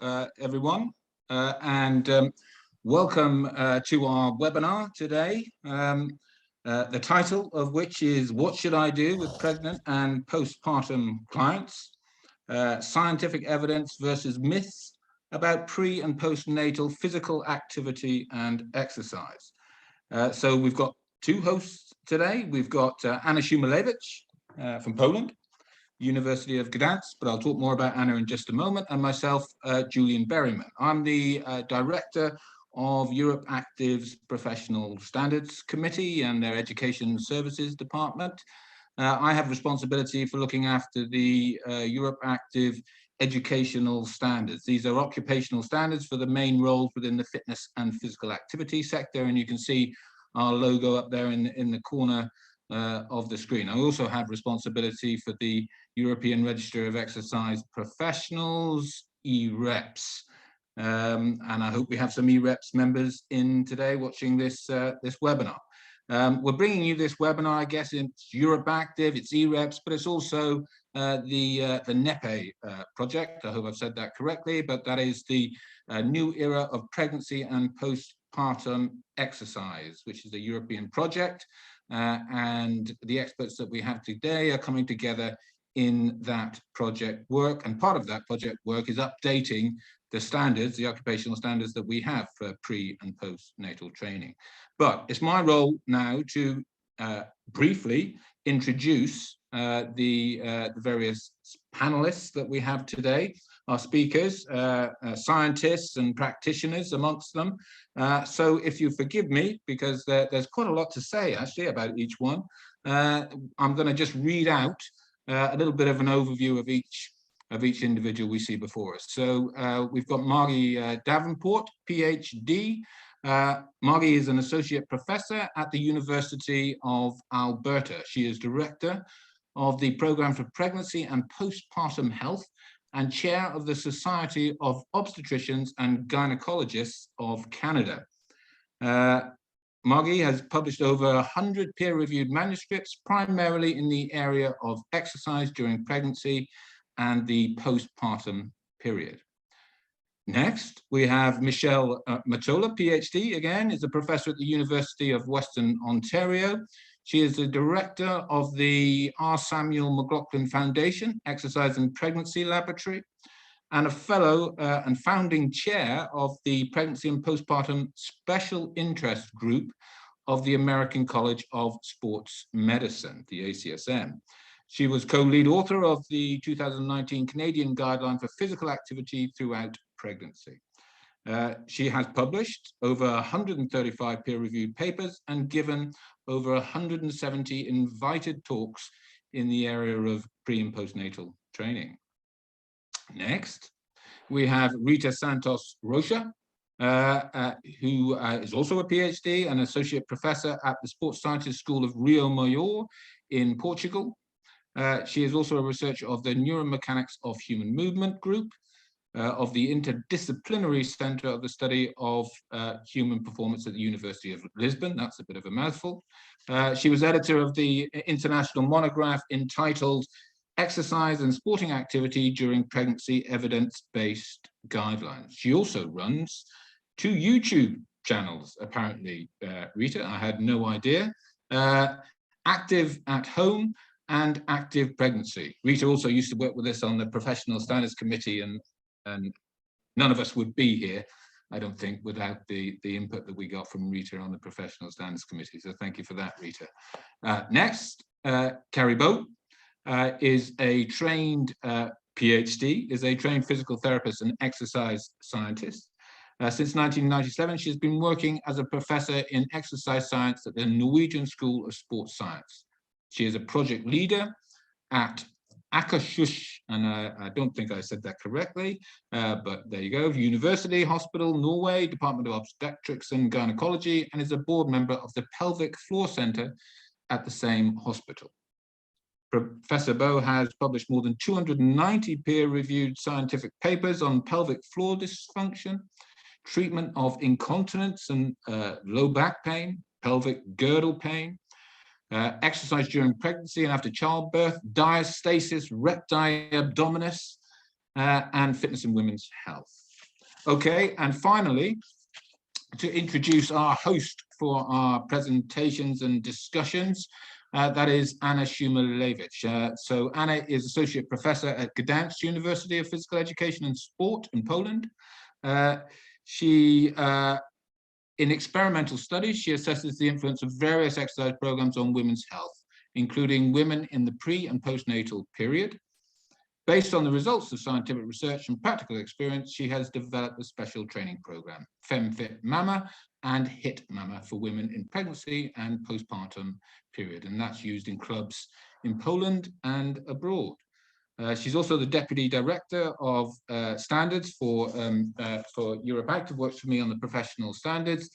everyone, and welcome to our webinar today, the title of which is "What Should I Do with Pregnant and Postpartum Clients? Scientific Evidence versus Myths about Pre- and Postnatal Physical Activity and Exercise." So we've got two hosts today. We've got Anna Shumalevich from Poland, University of Gdansk, but I'll talk more about Anna in just a moment, and myself, Julian Berryman. I'm the director of EuropeActive's Professional Standards Committee and their Education Services Department. I have responsibility for looking after the EuropeActive educational standards. These are occupational standards for the main roles within the fitness and physical activity sector, and you can see our logo up there in the corner of the screen. I also have responsibility for the European Register of Exercise Professionals, EREPS. And I hope we have some EREPS members in today watching this webinar. We're bringing you this webinar, I guess it's EuropeActive, it's EREPS, but it's also the NEPPE project. I hope I've said that correctly, but that is the new era of pregnancy and postpartum exercise, which is a European project. And the experts that we have today are coming together in that project work. And part of that project work is updating the standards, the occupational standards that we have for pre- and postnatal training. But it's my role now to briefly introduce the various panelists that we have today, our speakers, scientists and practitioners amongst them. So if you forgive me, because there's quite a lot to say actually about each one, I'm going to just read out a little bit of an overview of each individual we see before us. So we've got Margie Davenport, PhD. Margie is an associate professor at the University of Alberta. She is director of the Program for Pregnancy and Postpartum Health and chair of the Society of Obstetricians and Gynecologists of Canada. Margie has published over 100 peer-reviewed manuscripts, primarily in the area of exercise during pregnancy and the postpartum period. Next, we have Michelle Matola, PhD, again, is a professor at the University of Western Ontario. She is the director of the R. Samuel McLaughlin Foundation Exercise and Pregnancy Laboratory, and a fellow and founding chair of the Pregnancy and Postpartum Special Interest Group of the American College of Sports Medicine, the ACSM. She was co-lead author of the 2019 Canadian Guideline for Physical Activity Throughout Pregnancy. She has published over 135 peer-reviewed papers and given over 170 invited talks in the area of pre- and postnatal training. Next, we have Rita Santos Rocha, who is also a PhD and associate professor at the Sports Sciences School of Rio Maior in Portugal. She is also a researcher of the Neuromechanics of Human Movement group, of the Interdisciplinary Center of the Study of Human Performance at the University of Lisbon. That's a bit of a mouthful. She was editor of the international monograph entitled Exercise and Sporting Activity During Pregnancy, Evidence-Based Guidelines. She also runs 2 YouTube channels, apparently, Rita, I had no idea. Active at Home and Active Pregnancy. Rita also used to work with us on the Professional Standards Committee, and none of us would be here, I don't think, without the input that we got from Rita on the Professional Standards Committee. So thank you for that, Rita. Next, Carrie Bowe is a trained PhD, is a trained physical therapist and exercise scientist. Since 1997, she's been working as a professor in exercise science at the Norwegian School of Sports Science. She is a project leader at Akershus, and I don't think I said that correctly, but there you go, University Hospital, Norway, Department of Obstetrics and Gynecology, and is a board member of the Pelvic Floor Center at the same hospital. Professor Bowe has published more than 290 peer-reviewed scientific papers on pelvic floor dysfunction, treatment of incontinence and low back pain, pelvic girdle pain, exercise during pregnancy and after childbirth, diastasis recti abdominis, and fitness in women's health. Okay, and finally, to introduce our host for our presentations and discussions, that is Anna Shumalewicz. So Anna is Associate Professor at Gdansk University of Physical Education and Sport in Poland. In experimental studies, she assesses the influence of various exercise programs on women's health, including women in the pre- and postnatal period. Based on the results of scientific research and practical experience, she has developed a special training program, FemFit Mama and HIT Mama, for women in pregnancy and postpartum period, and that's used in clubs in Poland and abroad. She's also the Deputy Director of Standards for EuropeActive, works for me on the Professional Standards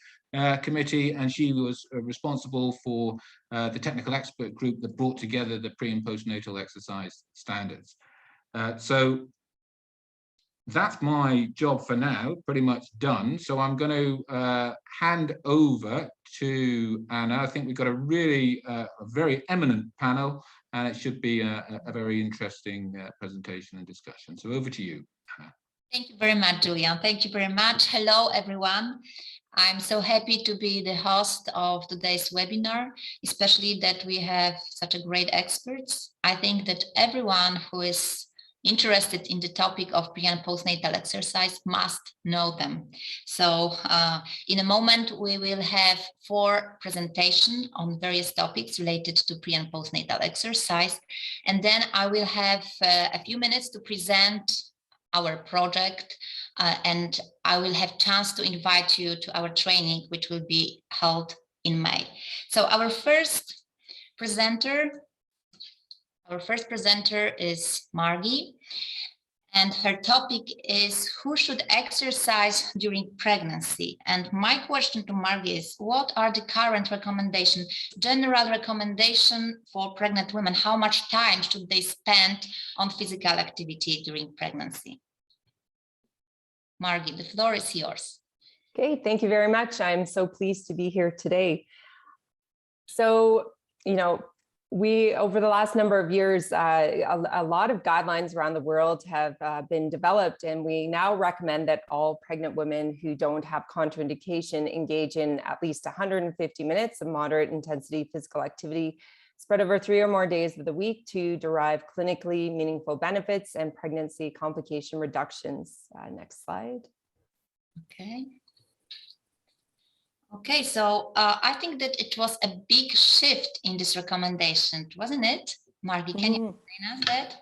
Committee, and she was responsible for the technical expert group that brought together the pre- and postnatal exercise standards. So that's my job for now, pretty much done. So I'm going to hand over to Anna. I think we've got a really a very eminent panel, and it should be a very interesting presentation and discussion. So over to you, Anna. Thank you very much, Julian. Thank you very much. Hello, everyone. I'm so happy to be the host of today's webinar, especially that we have such a great experts. I think that everyone who is interested in the topic of pre- and postnatal exercise must know them. So in a moment, we will have 4 presentations on various topics related to pre- and postnatal exercise. And then I will have a few minutes to present our project, and I will have chance to invite you to our training, which will be held in May. So our first presenter is Margie, and her topic is who should exercise during pregnancy. And my question to Margie is, what are the current recommendations, general recommendation for pregnant women? How much time should they spend on physical activity during pregnancy? Margie, the floor is yours. Okay, thank you very much. I'm so pleased to be here today. So, over the last number of years, a lot of guidelines around the world have been developed, and we now recommend that all pregnant women who don't have contraindication engage in at least 150 minutes of moderate intensity physical activity spread over 3 or more days of the week to derive clinically meaningful benefits and pregnancy complication reductions. Next slide. Okay, so I think that it was a big shift in this recommendation, wasn't it? Margie, can you explain us that?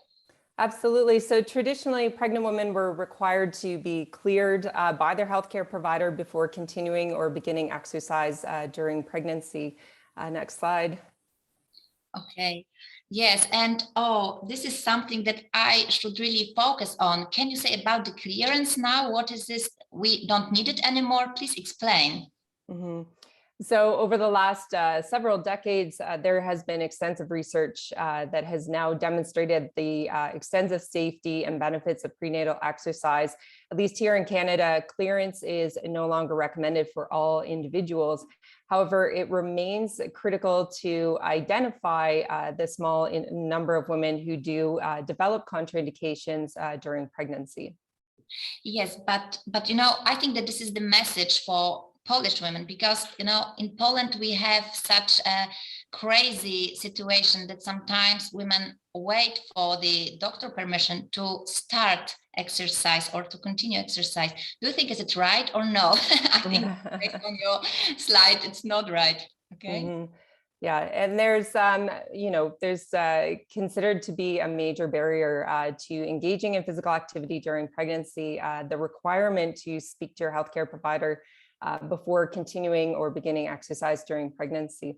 Absolutely. So traditionally, pregnant women were required to be cleared by their healthcare provider before continuing or beginning exercise during pregnancy. Next slide. Okay, yes, and this is something that I should really focus on. Can you say about the clearance now? What is this? We don't need it anymore. Please explain. So over the last several decades, there has been extensive research that has now demonstrated the extensive safety and benefits of prenatal exercise. At least here in Canada, clearance is no longer recommended for all individuals. However, it remains critical to identify the small number of women who do develop contraindications during pregnancy. Yes, but I think that this is the message for Polish women, because in Poland we have such a crazy situation that sometimes women wait for the doctor permission to start exercise or to continue exercise. Do you think is it right or no? I think based on your slide it's not right. Okay. Yeah, and there's considered to be a major barrier to engaging in physical activity during pregnancy, the requirement to speak to your healthcare provider before continuing or beginning exercise during pregnancy.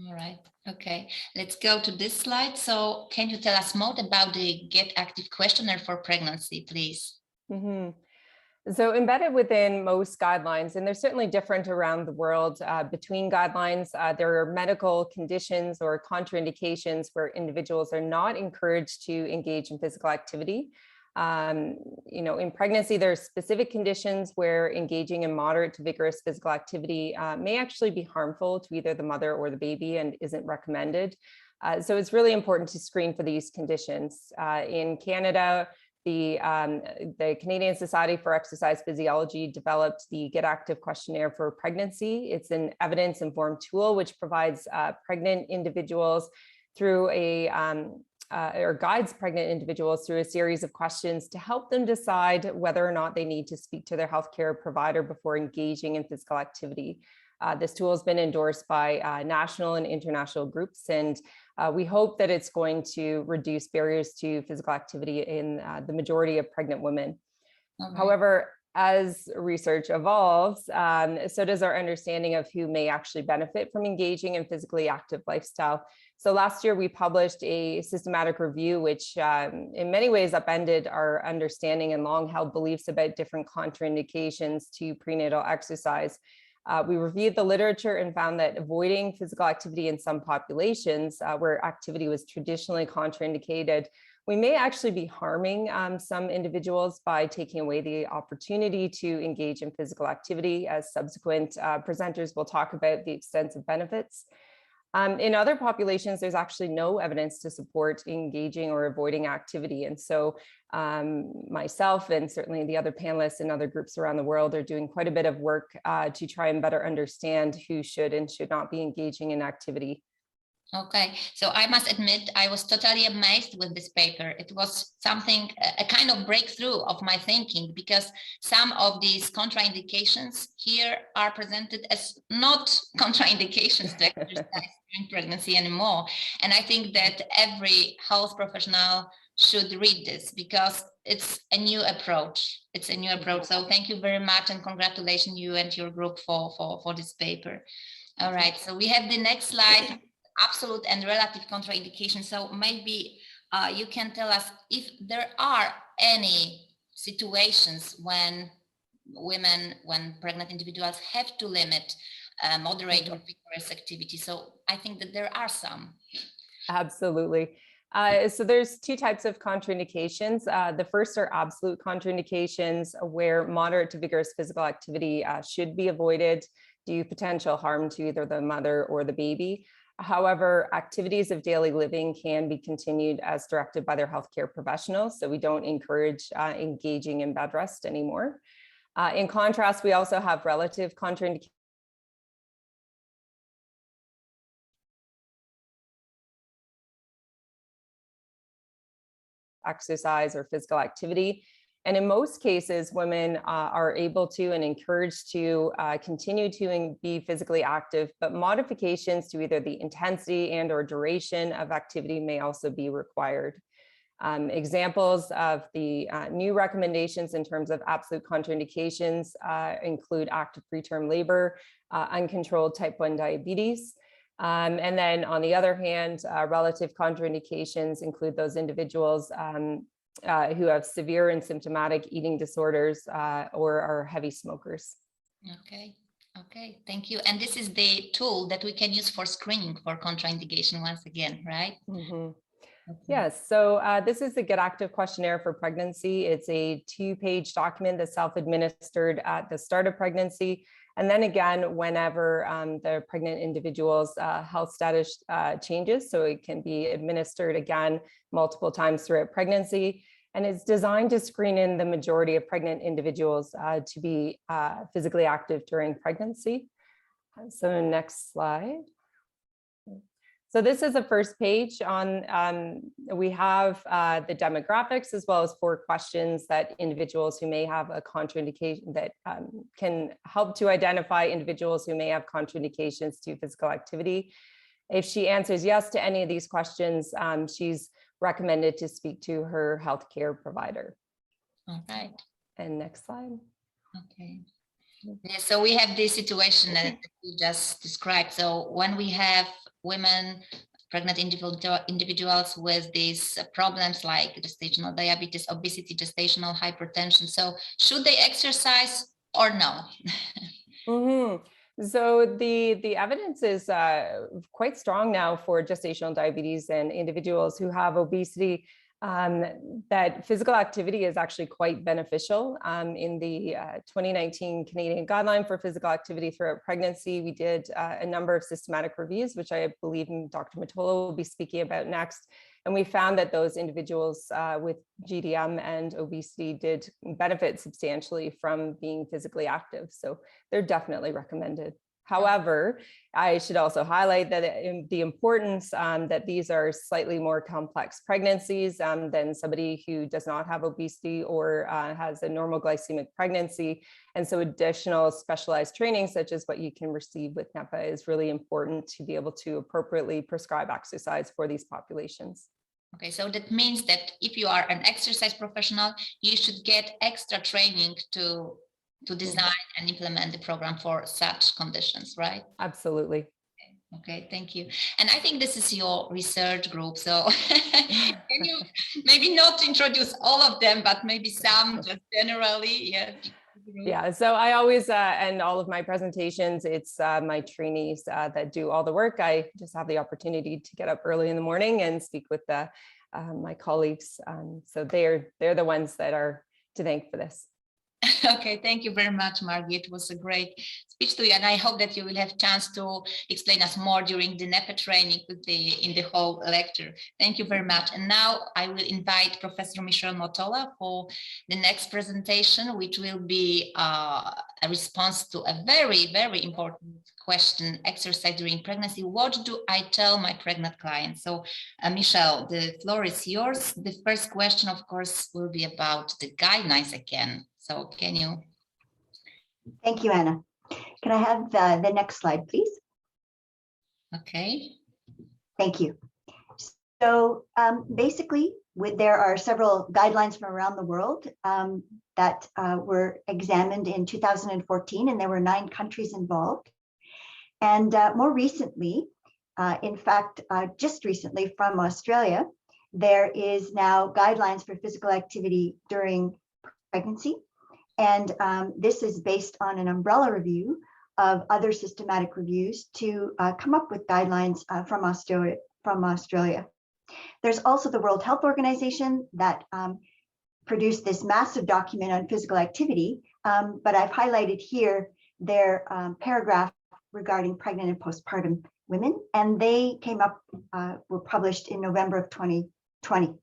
All right. Okay. Let's go to this slide. So can you tell us more about the Get Active Questionnaire for pregnancy, please? So embedded within most guidelines, and they're certainly different around the world between guidelines, there are medical conditions or contraindications where individuals are not encouraged to engage in physical activity. In pregnancy, there are specific conditions where engaging in moderate to vigorous physical activity may actually be harmful to either the mother or the baby and isn't recommended. So it's really important to screen for these conditions. In Canada, the Canadian Society for Exercise Physiology developed the Get Active Questionnaire for Pregnancy. It's an evidence-informed tool which provides pregnant individuals through or guides pregnant individuals through a series of questions to help them decide whether or not they need to speak to their healthcare provider before engaging in physical activity. This tool has been endorsed by national and international groups, and we hope that it's going to reduce barriers to physical activity in the majority of pregnant women. Okay. However, as research evolves, so does our understanding of who may actually benefit from engaging in physically active lifestyle. So last year we published a systematic review, which in many ways upended our understanding and long-held beliefs about different contraindications to prenatal exercise. We reviewed the literature and found that avoiding physical activity in some populations where activity was traditionally contraindicated, we may actually be harming some individuals by taking away the opportunity to engage in physical activity, as subsequent presenters will talk about the extensive benefits. In other populations, there's actually no evidence to support engaging or avoiding activity. And so myself and certainly the other panelists and other groups around the world are doing quite a bit of work to try and better understand who should and should not be engaging in activity. Okay, so I must admit, I was totally amazed with this paper. It was something, a kind of breakthrough of my thinking, because some of these contraindications here are presented as not contraindications to exercise during pregnancy anymore. And I think that every health professional should read this because it's a new approach. It's a new approach. So thank you very much and congratulations you and your group for this paper. All right, so we have the next slide. Absolute and relative contraindications. So maybe you can tell us if there are any situations when pregnant individuals have to limit moderate or vigorous activity. So I think that there are some. Absolutely. So there's two types of contraindications. The first are absolute contraindications where moderate to vigorous physical activity should be avoided due to potential harm to either the mother or the baby. However, activities of daily living can be continued as directed by their healthcare professionals. So we don't encourage engaging in bed rest anymore. In contrast, we also have relative contraindications. Exercise or physical activity. And in most cases, women are able to and encouraged to continue to be physically active, but modifications to either the intensity and or duration of activity may also be required. Examples of the new recommendations in terms of absolute contraindications include active preterm labor, uncontrolled type 1 diabetes. And then on the other hand, relative contraindications include those individuals who have severe and symptomatic eating disorders or are heavy smokers. Okay, thank you. And this is the tool that we can use for screening for contraindication once again, right? Mm-hmm. Okay. Yes, so this is the Get Active Questionnaire for Pregnancy. It's a 2-page document that's self-administered at the start of pregnancy. And then again, whenever the pregnant individual's health status changes, so it can be administered again multiple times throughout pregnancy. And it's designed to screen in the majority of pregnant individuals to be physically active during pregnancy. So next slide. So this is the first page on, we have the demographics as well as 4 questions that individuals who may have a contraindication that can help to identify individuals who may have contraindications to physical activity. If she answers yes to any of these questions, she's recommended to speak to her healthcare provider. All right. And next slide. Okay. Yeah, so we have this situation that you just described. So when we have women, pregnant individuals with these problems like gestational diabetes, obesity, gestational hypertension, so should they exercise or no? Mm-hmm. So the evidence is quite strong now for gestational diabetes and individuals who have obesity, that physical activity is actually quite beneficial. In the 2019 Canadian Guideline for Physical Activity Throughout Pregnancy, we did a number of systematic reviews, which I believe Dr. Matola will be speaking about next. And we found that those individuals with GDM and obesity did benefit substantially from being physically active. So they're definitely recommended. However, I should also highlight that the importance that these are slightly more complex pregnancies than somebody who does not have obesity or has a normal glycemic pregnancy. And so additional specialized training, such as what you can receive with NEPPE, is really important to be able to appropriately prescribe exercise for these populations. Okay, so that means that if you are an exercise professional, you should get extra training to design and implement the program for such conditions, right? Absolutely. Okay, thank you. And I think this is your research group. So can you maybe not introduce all of them, but maybe some just generally? Yeah. Yeah, so I always end all of my presentations. It's my trainees that do all the work. I just have the opportunity to get up early in the morning and speak with my colleagues. So they're the ones that are to thank for this. Okay, thank you very much, Margie. It was a great speech to you, and I hope that you will have a chance to explain us more during the NEPPE training in the whole lecture. Thank you very much. And now I will invite Professor Michelle Motola for the next presentation, which will be a response to a very, very important question: exercise during pregnancy. What do I tell my pregnant clients? So, Michelle, the floor is yours. The first question, of course, will be about the guidelines again. So can you? Thank you, Anna. Can I have the next slide, please? Okay. Thank you. So basically, there are several guidelines from around the world that were examined in 2014, and there were 9 countries involved. And more recently, in fact, just recently from Australia, there is now guidelines for physical activity during pregnancy. And this is based on an umbrella review of other systematic reviews to come up with guidelines from Australia. There's also the World Health Organization that produced this massive document on physical activity, but I've highlighted here their paragraph regarding pregnant and postpartum women, and they came up, were published in November of 2020.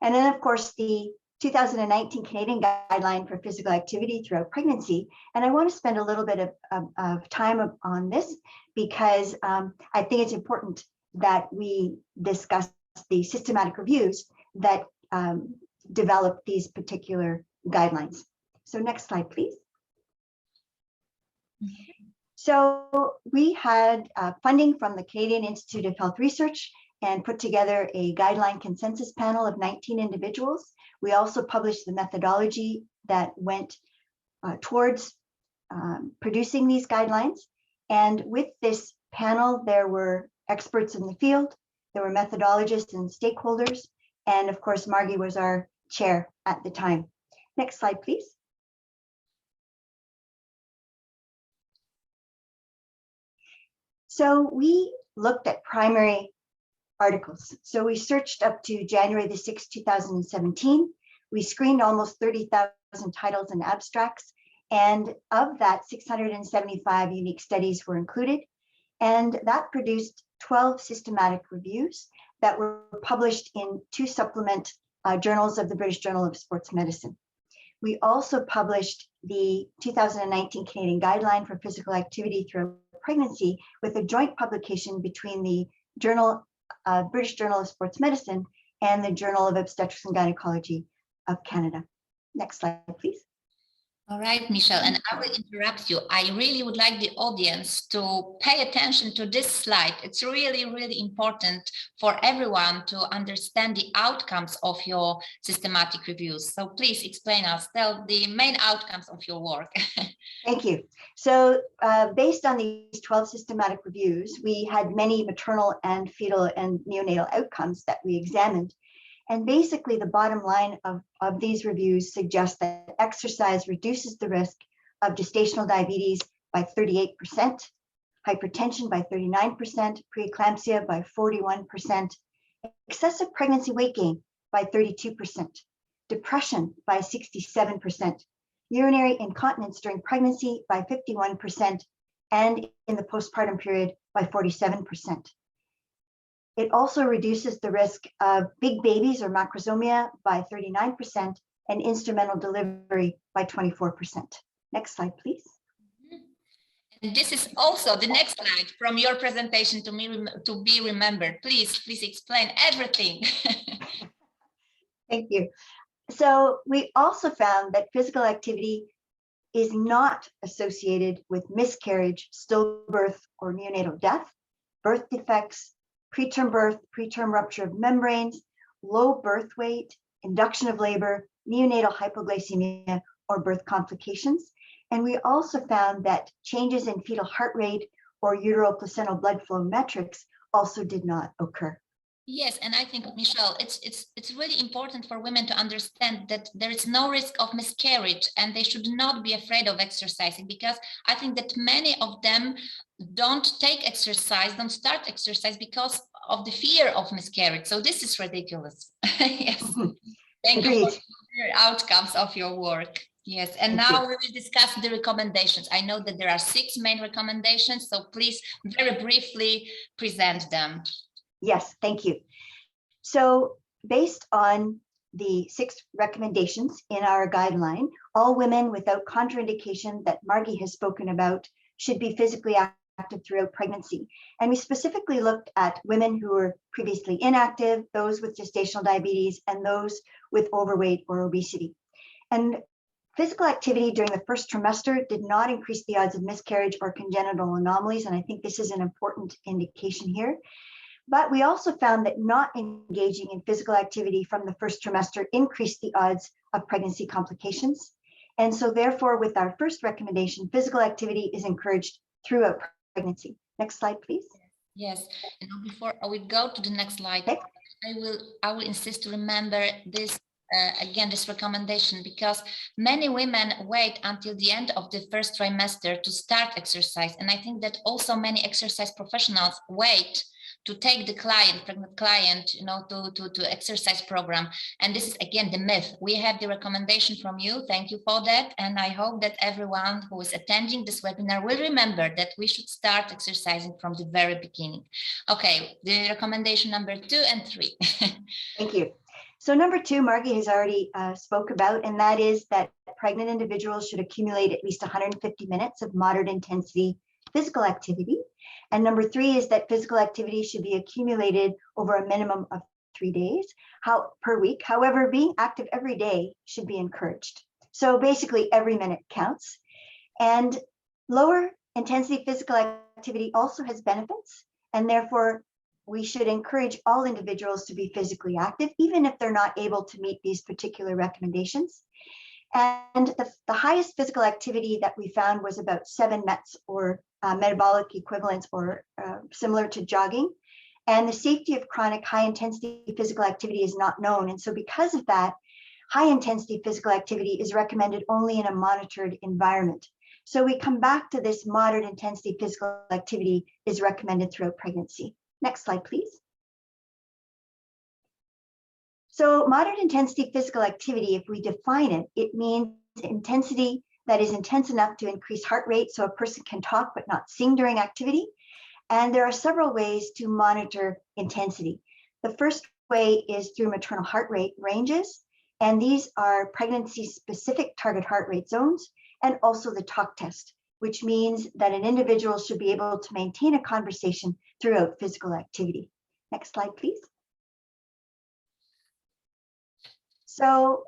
And then, of course, the 2019 Canadian guideline for physical activity throughout pregnancy. And I want to spend a little bit of time on this because I think it's important that we discuss the systematic reviews that develop these particular guidelines. So next slide, please. So we had funding from the Canadian Institute of Health Research and put together a guideline consensus panel of 19 individuals. We also published the methodology that went towards producing these guidelines. And with this panel, there were experts in the field, there were methodologists and stakeholders, and of course, Margie was our chair at the time. Next slide, please. So we looked at primary articles. So we searched up to January the 6th, 2017. We screened almost 30,000 titles and abstracts. And of that, 675 unique studies were included. And that produced 12 systematic reviews that were published in 2 supplement journals of the British Journal of Sports Medicine. We also published the 2019 Canadian Guideline for Physical Activity Throughout Pregnancy with a joint publication between the British Journal of Sports Medicine and the Journal of Obstetrics and Gynecology of Canada. Next slide, please. All right, Michelle, and I will interrupt you. I really would like the audience to pay attention to this slide. It's really, really important for everyone to understand the outcomes of your systematic reviews. So please explain us, tell the main outcomes of your work. Thank you. So based on these 12 systematic reviews, we had many maternal and fetal and neonatal outcomes that we examined. And basically, the bottom line of these reviews suggests that exercise reduces the risk of gestational diabetes by 38%, hypertension by 39%, preeclampsia by 41%, excessive pregnancy weight gain by 32%, depression by 67%, urinary incontinence during pregnancy by 51%, and in the postpartum period by 47%. It also reduces the risk of big babies or macrosomia by 39% and instrumental delivery by 24%. Next slide, please. And this is also the next slide from your presentation to be remembered. Please explain everything. Thank you. So we also found that physical activity is not associated with miscarriage, stillbirth, or neonatal death, birth defects, preterm birth, preterm rupture of membranes, low birth weight, induction of labor, neonatal hypoglycemia, or birth complications. And we also found that changes in fetal heart rate or uteroplacental blood flow metrics also did not occur. Yes, and I think, Michelle, it's really important for women to understand that there is no risk of miscarriage and they should not be afraid of exercising, because I think that many of them don't take exercise, don't start exercise because of the fear of miscarriage. So this is ridiculous. Yes. Thank you for the outcomes of your work. Yes, and now we will discuss the recommendations. I know that there are 6 main recommendations, so please very briefly present them. Yes, thank you. So based on the 6 recommendations in our guideline, all women without contraindication that Margie has spoken about should be physically active throughout pregnancy. And we specifically looked at women who were previously inactive, those with gestational diabetes, and those with overweight or obesity. And physical activity during the first trimester did not increase the odds of miscarriage or congenital anomalies, and I think this is an important indication here. But we also found that not engaging in physical activity from the first trimester increased the odds of pregnancy complications. And so therefore, with our first recommendation, physical activity is encouraged throughout pregnancy. Next slide, please. Yes, and before we go to the next slide, Okay. I will insist to remember this again, this recommendation, because many women wait until the end of the first trimester to start exercise. And I think that also many exercise professionals wait to take the pregnant client, to exercise program. And this is again the myth. We have the recommendation from you. Thank you for that. And I hope that everyone who is attending this webinar will remember that we should start exercising from the very beginning. Okay, the recommendation number 2 and 3. Thank you. So number 2, Margie has already spoke about, and that is that pregnant individuals should accumulate at least 150 minutes of moderate intensity physical activity. And number 3 is that physical activity should be accumulated over a minimum of 3 days per week. However, being active every day should be encouraged. So basically every minute counts. And lower intensity physical activity also has benefits, and therefore we should encourage all individuals to be physically active, even if they're not able to meet these particular recommendations. And the highest physical activity that we found was about 7 METs, or metabolic equivalents, or similar to jogging. And the safety of chronic high intensity physical activity is not known. And so because of that, high intensity physical activity is recommended only in a monitored environment. So we come back to this moderate intensity physical activity is recommended throughout pregnancy. Next slide, please. So moderate intensity physical activity, if we define it, it means intensity that is intense enough to increase heart rate so a person can talk but not sing during activity. And there are several ways to monitor intensity. The first way is through maternal heart rate ranges, and these are pregnancy-specific target heart rate zones, and also the talk test, which means that an individual should be able to maintain a conversation throughout physical activity. Next slide, please. So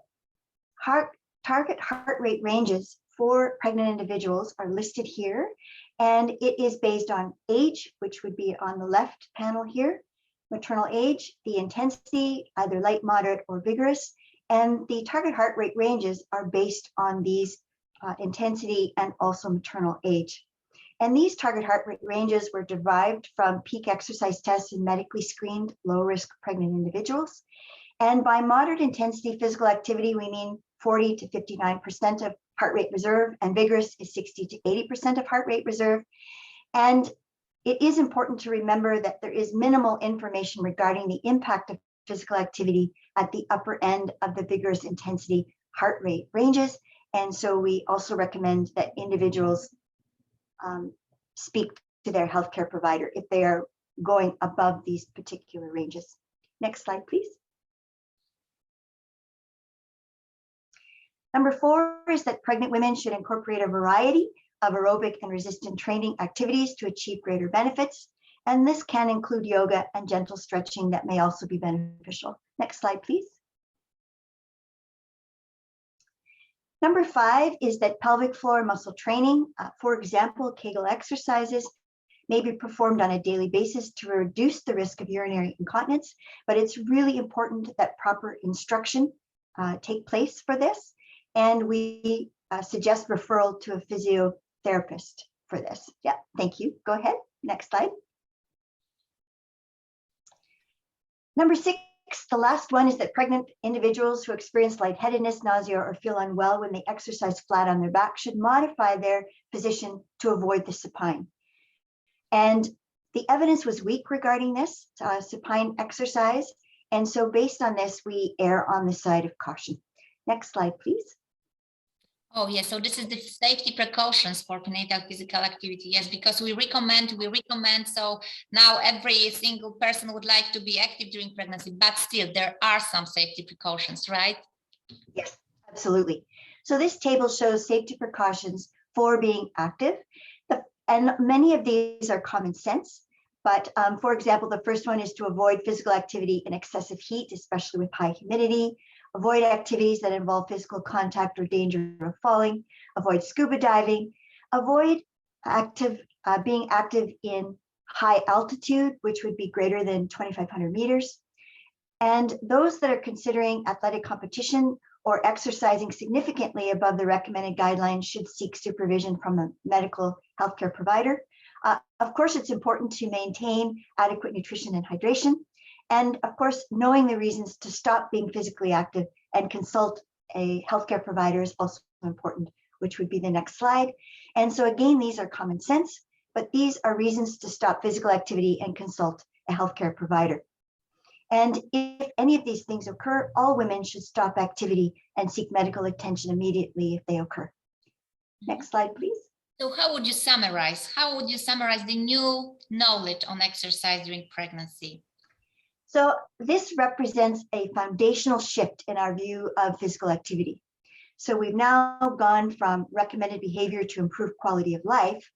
target heart rate ranges for pregnant individuals are listed here, and it is based on age, which would be on the left panel here, maternal age, the intensity, either light, moderate, or vigorous, and the target heart rate ranges are based on these intensity and also maternal age. And these target heart rate ranges were derived from peak exercise tests in medically screened low-risk pregnant individuals. And by moderate intensity physical activity, we mean 40 to 59% of heart rate reserve, and vigorous is 60 to 80% of heart rate reserve. And it is important to remember that there is minimal information regarding the impact of physical activity at the upper end of the vigorous intensity heart rate ranges. And so we also recommend that individuals speak to their healthcare provider if they are going above these particular ranges. Next slide, please. Number 4 is that pregnant women should incorporate a variety of aerobic and resistant training activities to achieve greater benefits. And this can include yoga and gentle stretching that may also be beneficial. Next slide, please. Number 5 is that pelvic floor muscle training, for example, Kegel exercises, may be performed on a daily basis to reduce the risk of urinary incontinence, but it's really important that proper instruction take place for this. And we suggest referral to a physiotherapist for this. Yeah, thank you. Go ahead. Next slide. Number 6, the last one, is that pregnant individuals who experience lightheadedness, nausea, or feel unwell when they exercise flat on their back should modify their position to avoid the supine. And the evidence was weak regarding this supine exercise. And so based on this, we err on the side of caution. Next slide, please. Oh, yes. So this is the safety precautions for prenatal physical activity. Yes, because we recommend. So now every single person would like to be active during pregnancy, but still there are some safety precautions, right? Yes, absolutely. So this table shows safety precautions for being active. And many of these are common sense. But for example, the first one is to avoid physical activity in excessive heat, especially with high humidity. Avoid activities that involve physical contact or danger of falling. Avoid scuba diving. Avoid being active in high altitude, which would be greater than 2,500 meters. And those that are considering athletic competition or exercising significantly above the recommended guidelines should seek supervision from a medical healthcare provider. Of course, it's important to maintain adequate nutrition and hydration. And of course, knowing the reasons to stop being physically active and consult a healthcare provider is also important, which would be the next slide. And so again, these are common sense, but these are reasons to stop physical activity and consult a healthcare provider. And if any of these things occur, all women should stop activity and seek medical attention immediately if they occur. Next slide, please. So how would you summarize? The new knowledge on exercise during pregnancy? So this represents a foundational shift in our view of physical activity. So we've now gone from recommended behavior to improve quality of life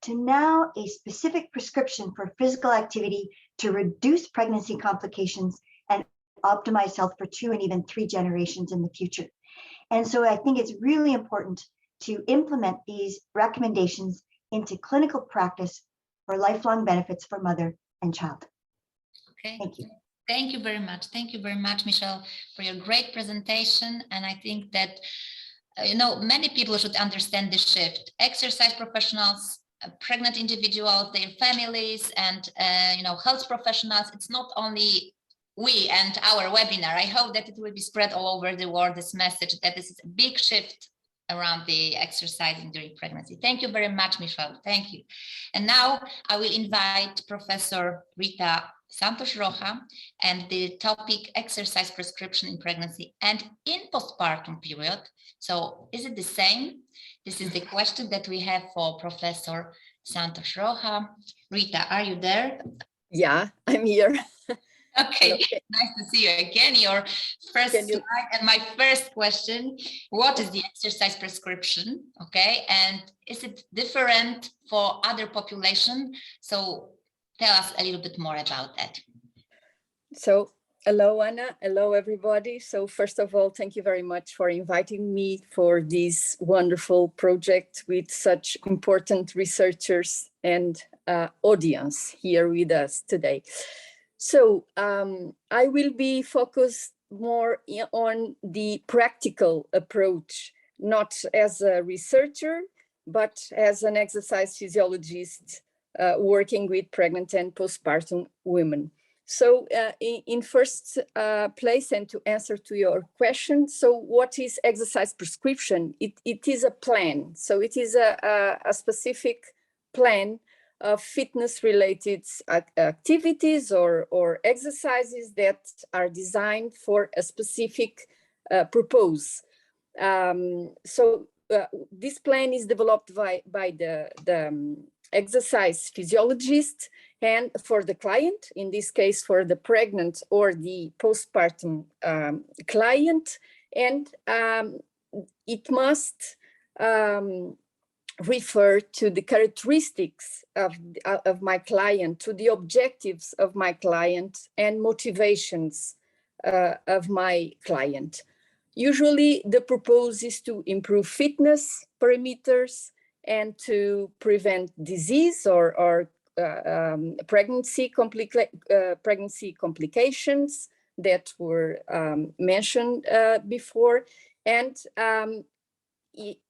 to now a specific prescription for physical activity to reduce pregnancy complications and optimize health for 2 and even 3 generations in the future. And so I think it's really important to implement these recommendations into clinical practice for lifelong benefits for mother and child. Okay. Thank you. Thank you very much. Thank you very much, Michelle, for your great presentation. And I think that, many people should understand the shift. Exercise professionals, pregnant individuals, their families, and, health professionals. It's not only we and our webinar. I hope that it will be spread all over the world, this message that this is a big shift around the exercising during pregnancy. Thank you very much, Michelle. Thank you. And now I will invite Professor Rita Santos Rocha and the topic exercise prescription in pregnancy and in postpartum period. So is it the same? This is the question that we have for Professor Santos Rocha. Rita, are you there? Yeah, I'm here. Okay, nice to see you again. Your first slide and my first question, what is the exercise prescription? Okay, and is it different for other population? So tell us a little bit more about that. So hello, Anna. Hello, everybody. So first of all, thank you very much for inviting me for this wonderful project with such important researchers and audience here with us today. So I will be focused more on the practical approach, not as a researcher, but as an exercise physiologist working with pregnant and postpartum women. So in first place, and to answer to your question, so what is exercise prescription? It is a plan. So it is a specific plan of fitness-related activities or exercises that are designed for a specific purpose. So this plan is developed by the exercise physiologist, and for the client, in this case for the pregnant or the postpartum client, and it must refer to the characteristics of my client, to the objectives of my client and motivations of my client. Usually the purpose is to improve fitness parameters and to prevent disease or pregnancy complications that were mentioned before. And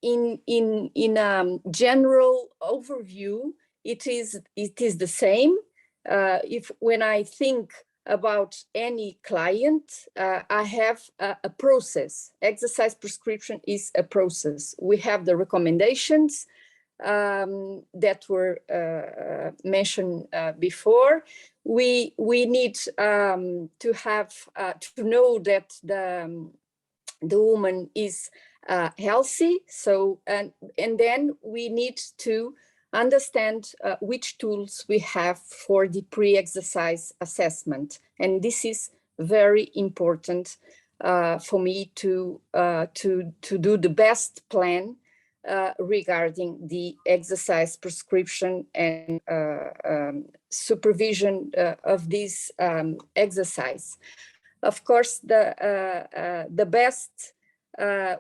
in general overview, it is the same. When I think about any client, I have a process. Exercise prescription is a process. We have the recommendations that were mentioned before. We need to have to know that the woman is healthy. So and then we need to understand which tools we have for the pre-exercise assessment, and this is very important for me to do the best plan regarding the exercise prescription and supervision of this exercise. Of course, the best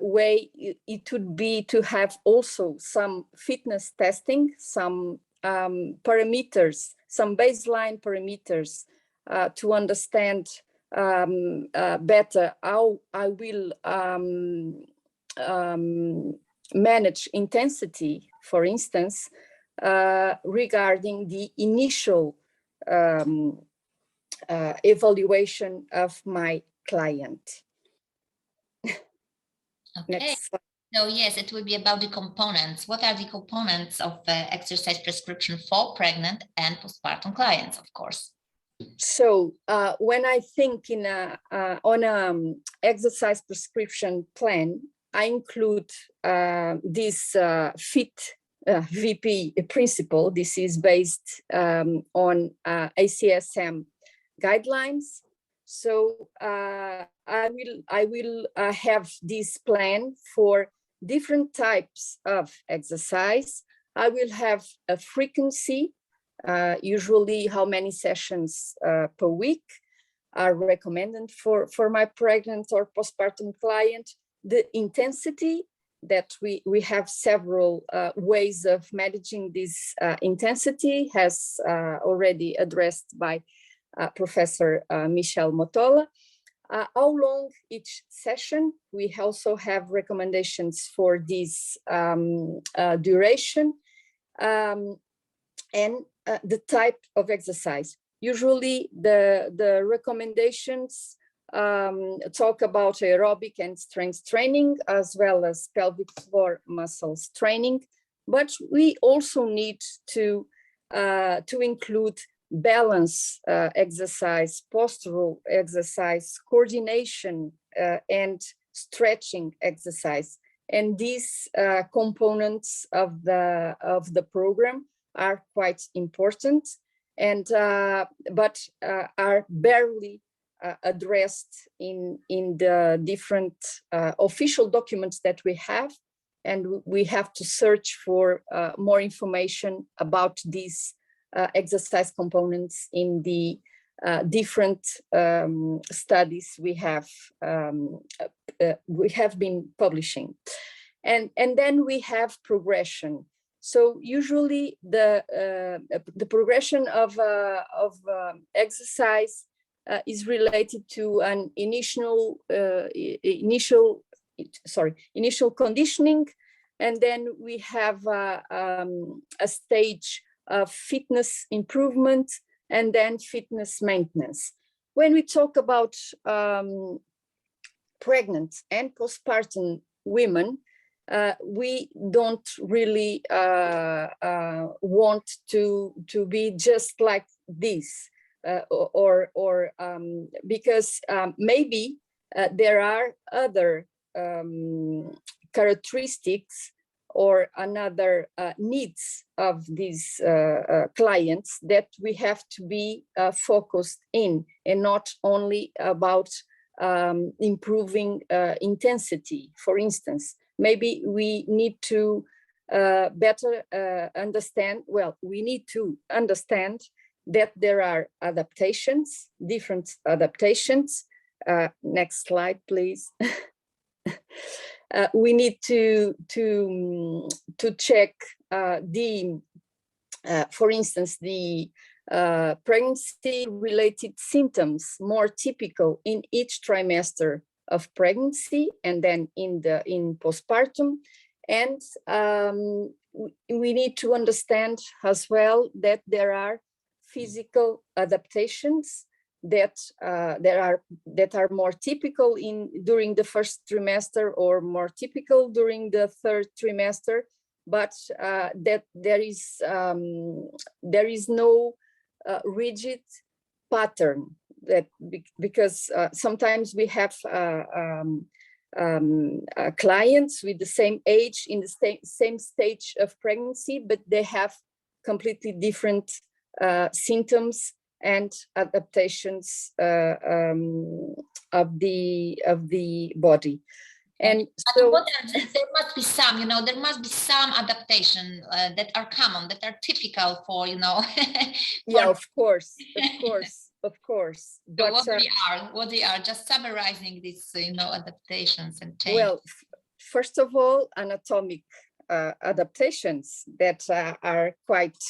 way it would be to have also some fitness testing, some parameters, some baseline parameters to understand better how I will manage intensity, for instance, regarding the initial evaluation of my client. Okay. Next slide. So yes, it will be about the components. What are the components of exercise prescription for pregnant and postpartum clients, of course? So when I think on an exercise prescription plan, I include this FIT VP principle. This is based on ACSM guidelines. So I will have this plan for different types of exercise. I will have a frequency, usually how many sessions per week are recommended for my pregnant or postpartum client. The intensity, that we have several ways of managing this intensity, has already addressed by Professor Michel Motola. How long each session? We also have recommendations for this duration, and the type of exercise. Usually the recommendations talk about aerobic and strength training, as well as pelvic floor muscles training, but we also need to include balance exercise, postural exercise, coordination, and stretching exercise. And these components of the program are quite important, and but are barely addressed in the different official documents that we have, and we have to search for more information about these exercise components in the different studies we have been publishing. And then we have progression. So usually the progression of exercise is related to an initial conditioning, and then we have a stage of fitness improvement, and then fitness maintenance. When we talk about pregnant and postpartum women, we don't really want to be just like this, because maybe there are other characteristics or another needs of these clients that we have to be focused in, and not only about improving intensity. For instance, maybe we need to better understand, well, we need to understand that there are adaptations, different adaptations. Next slide, please. We need to check for instance, the pregnancy-related symptoms more typical in each trimester of pregnancy, and then in postpartum. And we need to understand as well that there are physical adaptations that are more typical during the first trimester, or more typical during the third trimester, but that there is no rigid pattern, that because sometimes we have clients with the same age in the same stage of pregnancy, but they have completely different symptoms and adaptations of the body. And so there must be some, there must be some adaptation that are common, that are typical for, yeah, of course. But what they are, just summarizing these, adaptations and changes. Well, first of all, anatomic adaptations that are quite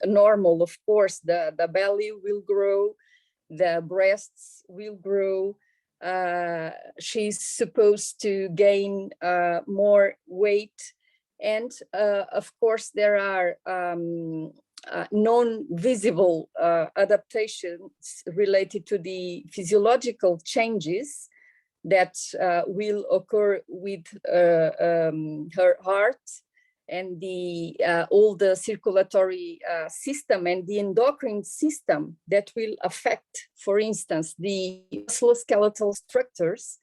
normal. Of course, the belly will grow, the breasts will grow. She's supposed to gain more weight, and of course there are non-visible adaptations related to the physiological changes that will occur with her heart and all the circulatory system and the endocrine system that will affect, for instance, the musculoskeletal structures.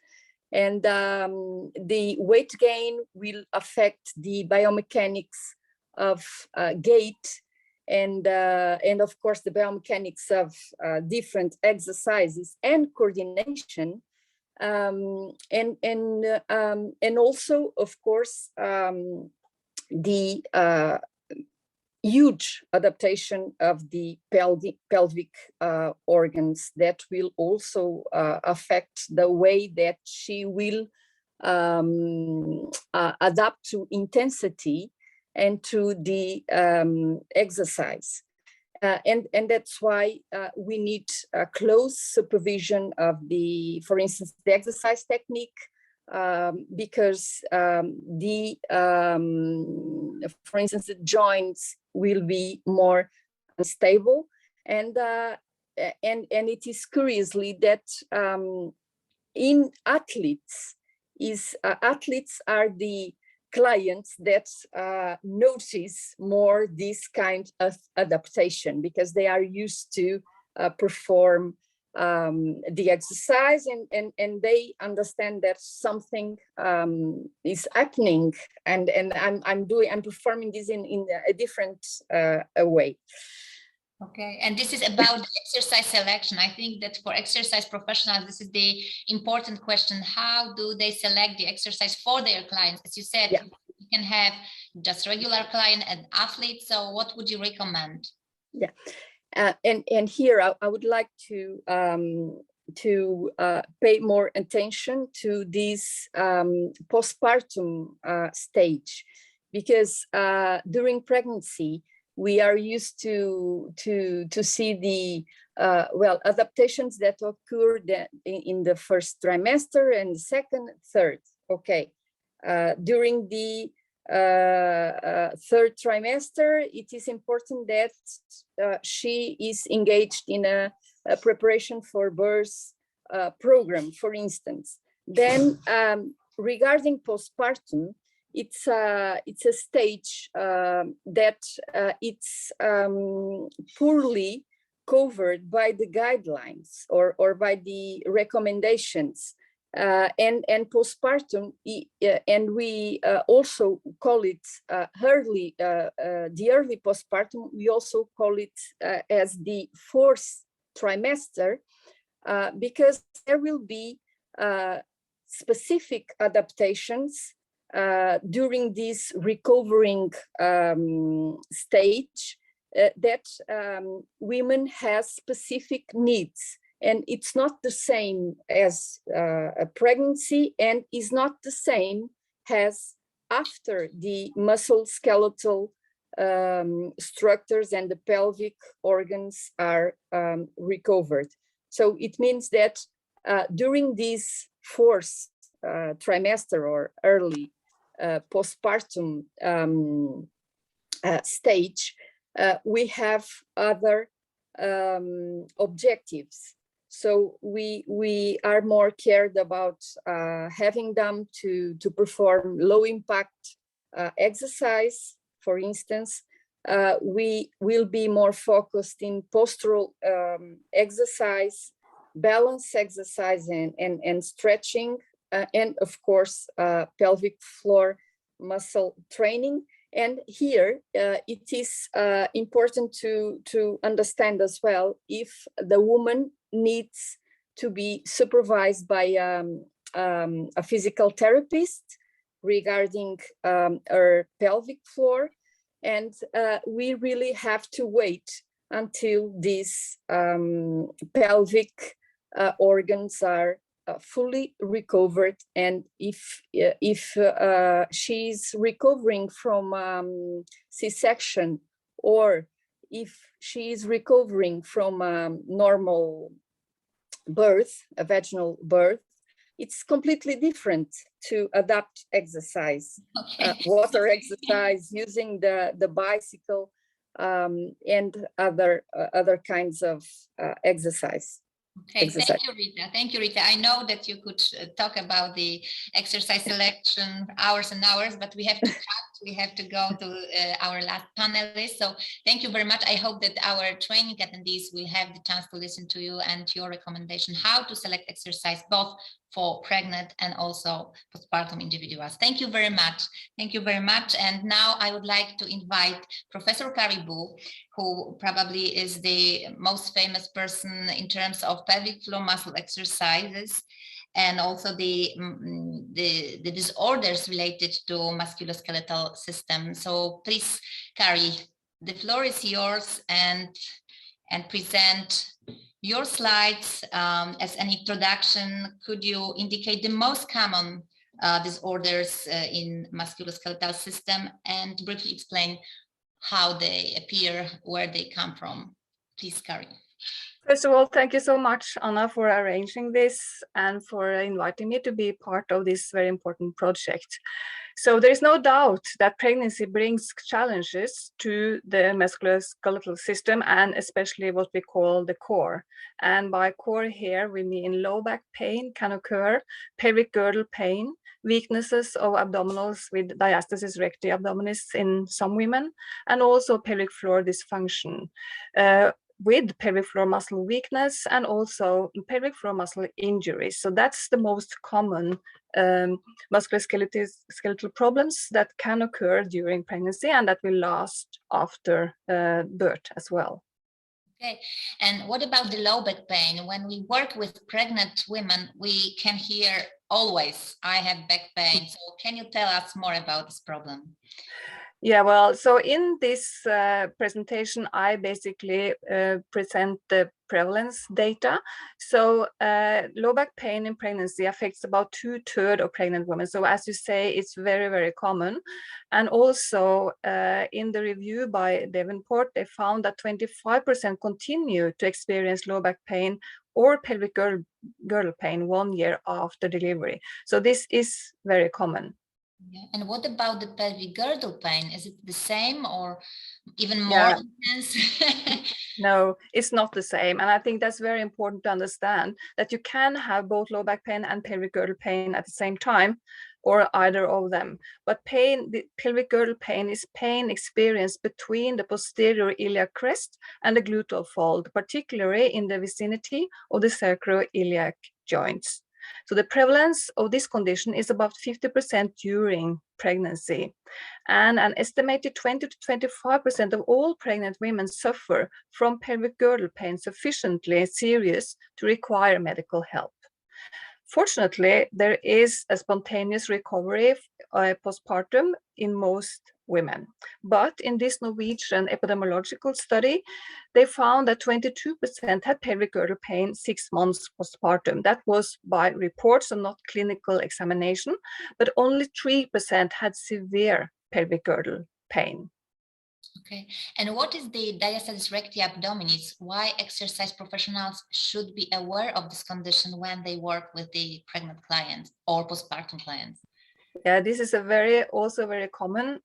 And the weight gain will affect the biomechanics of gait, and of course the biomechanics of different exercises and coordination. And also, of course, the huge adaptation of the pelvic organs that will also affect the way that she will adapt to intensity and to the exercise. And that's why we need close supervision of for instance, the exercise technique, because for instance, the joints will be more unstable, and it is curiously that in athletes are the clients that notice more this kind of adaptation, because they are used to perform the exercise, and they understand that something is happening, and I'm performing this in a different way. Okay, and this is about the exercise selection. I think that for exercise professionals, this is the important question. How do they select the exercise for their clients? As you said, yeah, you can have just regular client and athletes. So what would you recommend? Yeah, and here I would like to pay more attention to this postpartum stage, because during pregnancy, we are used to see the adaptations that occur in the first trimester and second, third. Okay, during the third trimester, it is important that she is engaged in a preparation for birth program, for instance. Then, regarding postpartum, it's a stage that it's poorly covered by the guidelines or by the recommendations. and postpartum, and we also call it early, the early postpartum. We also call it as the fourth trimester, because there will be specific adaptations during this recovering stage that women have specific needs. And it's not the same as a pregnancy, and is not the same as after the musculoskeletal structures and the pelvic organs are recovered. So it means that during this fourth trimester or early postpartum stage, we have other objectives. So we are more cared about having them to perform low impact exercise. For instance, we will be more focused in postural exercise, balance exercise, and stretching, and of course pelvic floor muscle training. And here it is important to understand as well if the woman needs to be supervised by a physical therapist regarding her pelvic floor. And we really have to wait until these pelvic organs are fully recovered. And if she's recovering from C-section, or if she is recovering from normal birth, a vaginal birth, it's completely different to adapt exercise, water exercise, using the bicycle, and other kinds of exercise. Okay, thank you, Rita. Thank you, Rita. I know that you could talk about the exercise selection hours and hours, but we have to cut. We have to go to our last panelist. So thank you very much. I hope that our training attendees will have the chance to listen to you and your recommendation how to select exercise both for pregnant and also postpartum individuals. Thank you very much. Thank you very much. And now I would like to invite Professor Caribou, who probably is the most famous person in terms of pelvic floor muscle exercises, and also the disorders related to musculoskeletal system. So please, Carrie, the floor is yours, and present your slides. As an introduction, could you indicate the most common disorders in musculoskeletal system, and briefly explain how they appear, where they come from? Please, Carrie. First of all, thank you so much, Anna, for arranging this and for inviting me to be part of this very important project. So there is no doubt that pregnancy brings challenges to the musculoskeletal system, and especially what we call the core. And by core here, we mean low back pain can occur, pelvic girdle pain, weaknesses of abdominals with diastasis recti abdominis in some women, and also pelvic floor dysfunction. With pelvic floor muscle weakness, and also pelvic floor muscle injuries. So that's the most common musculoskeletal problems that can occur during pregnancy, and that will last after birth as well. Okay, and what about the low back pain? When we work with pregnant women, we can hear always, I have back pain. So can you tell us more about this problem? Yeah, well, so in this presentation, I basically present the prevalence data. So low back pain in pregnancy affects about 2/3 of pregnant women. So as you say, it's very, very common. And also in the review by Davenport, they found that 25% continue to experience low back pain or pelvic girdle pain 1 year after delivery. So this is very common. Yeah. And what about the pelvic girdle pain? Is it the same or even more intense? No, it's not the same. And I think that's very important to understand, that you can have both low back pain and pelvic girdle pain at the same time, or either of them. But the pelvic girdle pain is pain experienced between the posterior iliac crest and the gluteal fold, particularly in the vicinity of the sacroiliac joints. So the prevalence of this condition is about 50% during pregnancy. And an estimated 20 to 25% of all pregnant women suffer from pelvic girdle pain sufficiently serious to require medical help. Fortunately, there is a spontaneous recovery postpartum in most women. But in this Norwegian epidemiological study, they found that 22% had pelvic girdle pain 6 months postpartum. That was by reports and not clinical examination, but only 3% had severe pelvic girdle pain. Okay, and what is the diastasis recti abdominis? Why exercise professionals should be aware of this condition when they work with the pregnant clients or postpartum clients? Yeah, this is also very common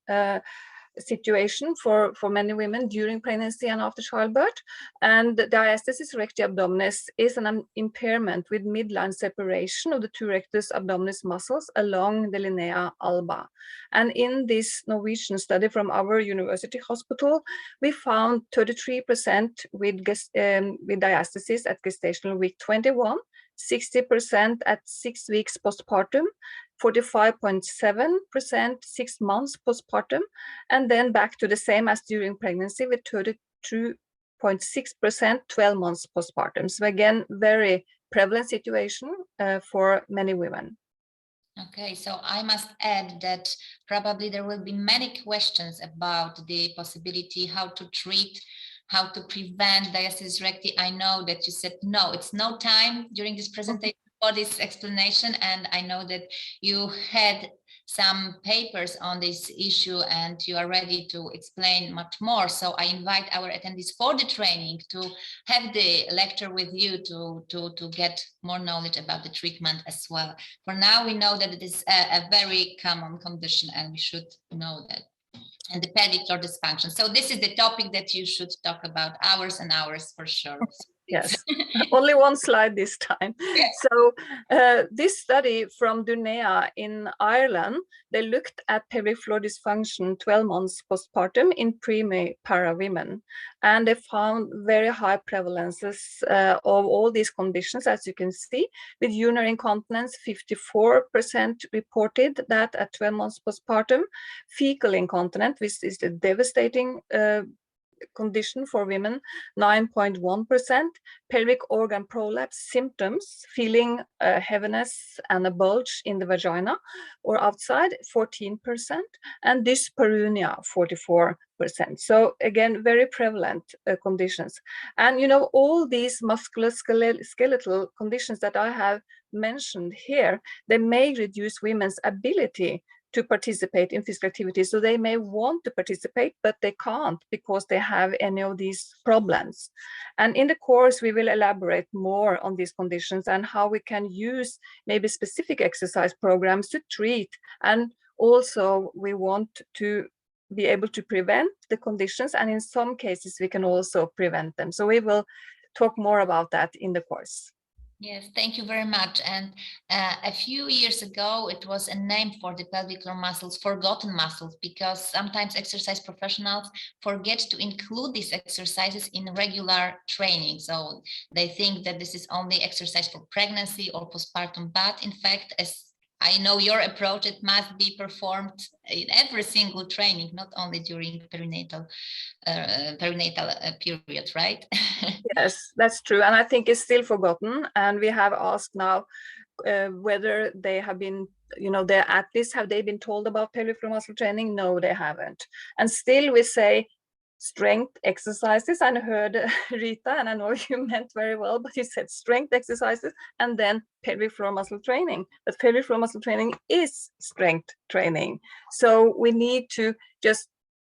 situation for many women during pregnancy and after childbirth. And diastasis recti abdominis is an impairment with midline separation of the two rectus abdominis muscles along the linea alba. And in this Norwegian study from our university hospital, we found 33% with diastasis at gestational week 21, 60% at 6 weeks postpartum, 45.7% 6 months postpartum, and then back to the same as during pregnancy with 32.6% 12 months postpartum. So again, very prevalent situation for many women. Okay, so I must add that probably there will be many questions about the possibility how to treat, how to prevent diastasis recti. I know that you said no, it's no time during this presentation for this explanation, and I know that you had some papers on this issue and you are ready to explain much more. So I invite our attendees for the training to have the lecture with you to get more knowledge about the treatment as well. For now, we know that it is a very common condition and we should know that. And the pelvic floor dysfunction. So this is the topic that you should talk about hours and hours for sure. Yes, only one slide this time. Yes. So this study from Dunea in Ireland, they looked at pelvic floor dysfunction 12 months postpartum in pre-para women. And they found very high prevalences of all these conditions, as you can see. With urinary incontinence, 54% reported that at 12 months postpartum. Fecal incontinence, which is a devastating condition for women, 9.1%. Pelvic organ prolapse symptoms, feeling heaviness and a bulge in the vagina or outside, 14%, and dyspareunia, 44%. So again, very prevalent conditions. And you know, all these musculoskeletal conditions that I have mentioned here, they may reduce women's ability to participate in physical activity. So they may want to participate, but they can't because they have any of these problems. And in the course, we will elaborate more on these conditions and how we can use maybe specific exercise programs to treat. And also we want to be able to prevent the conditions. And in some cases, we can also prevent them. So we will talk more about that in the course. Yes, thank you very much. And a few years ago, it was a name for the pelvic floor muscles, forgotten muscles, because sometimes exercise professionals forget to include these exercises in regular training. So they think that this is only exercise for pregnancy or postpartum, but in fact, as I know your approach, it must be performed in every single training, not only during perinatal period, right? Yes, that's true. And I think it's still forgotten. And we have asked now whether they have been, you know, their athletes, have they been told about pelvic floor muscle training? No, they haven't. And still we say strength exercises. I heard Rita, and I know you meant very well, but you said strength exercises and then pelvic floor muscle training. But pelvic floor muscle training is strength training. So we need to just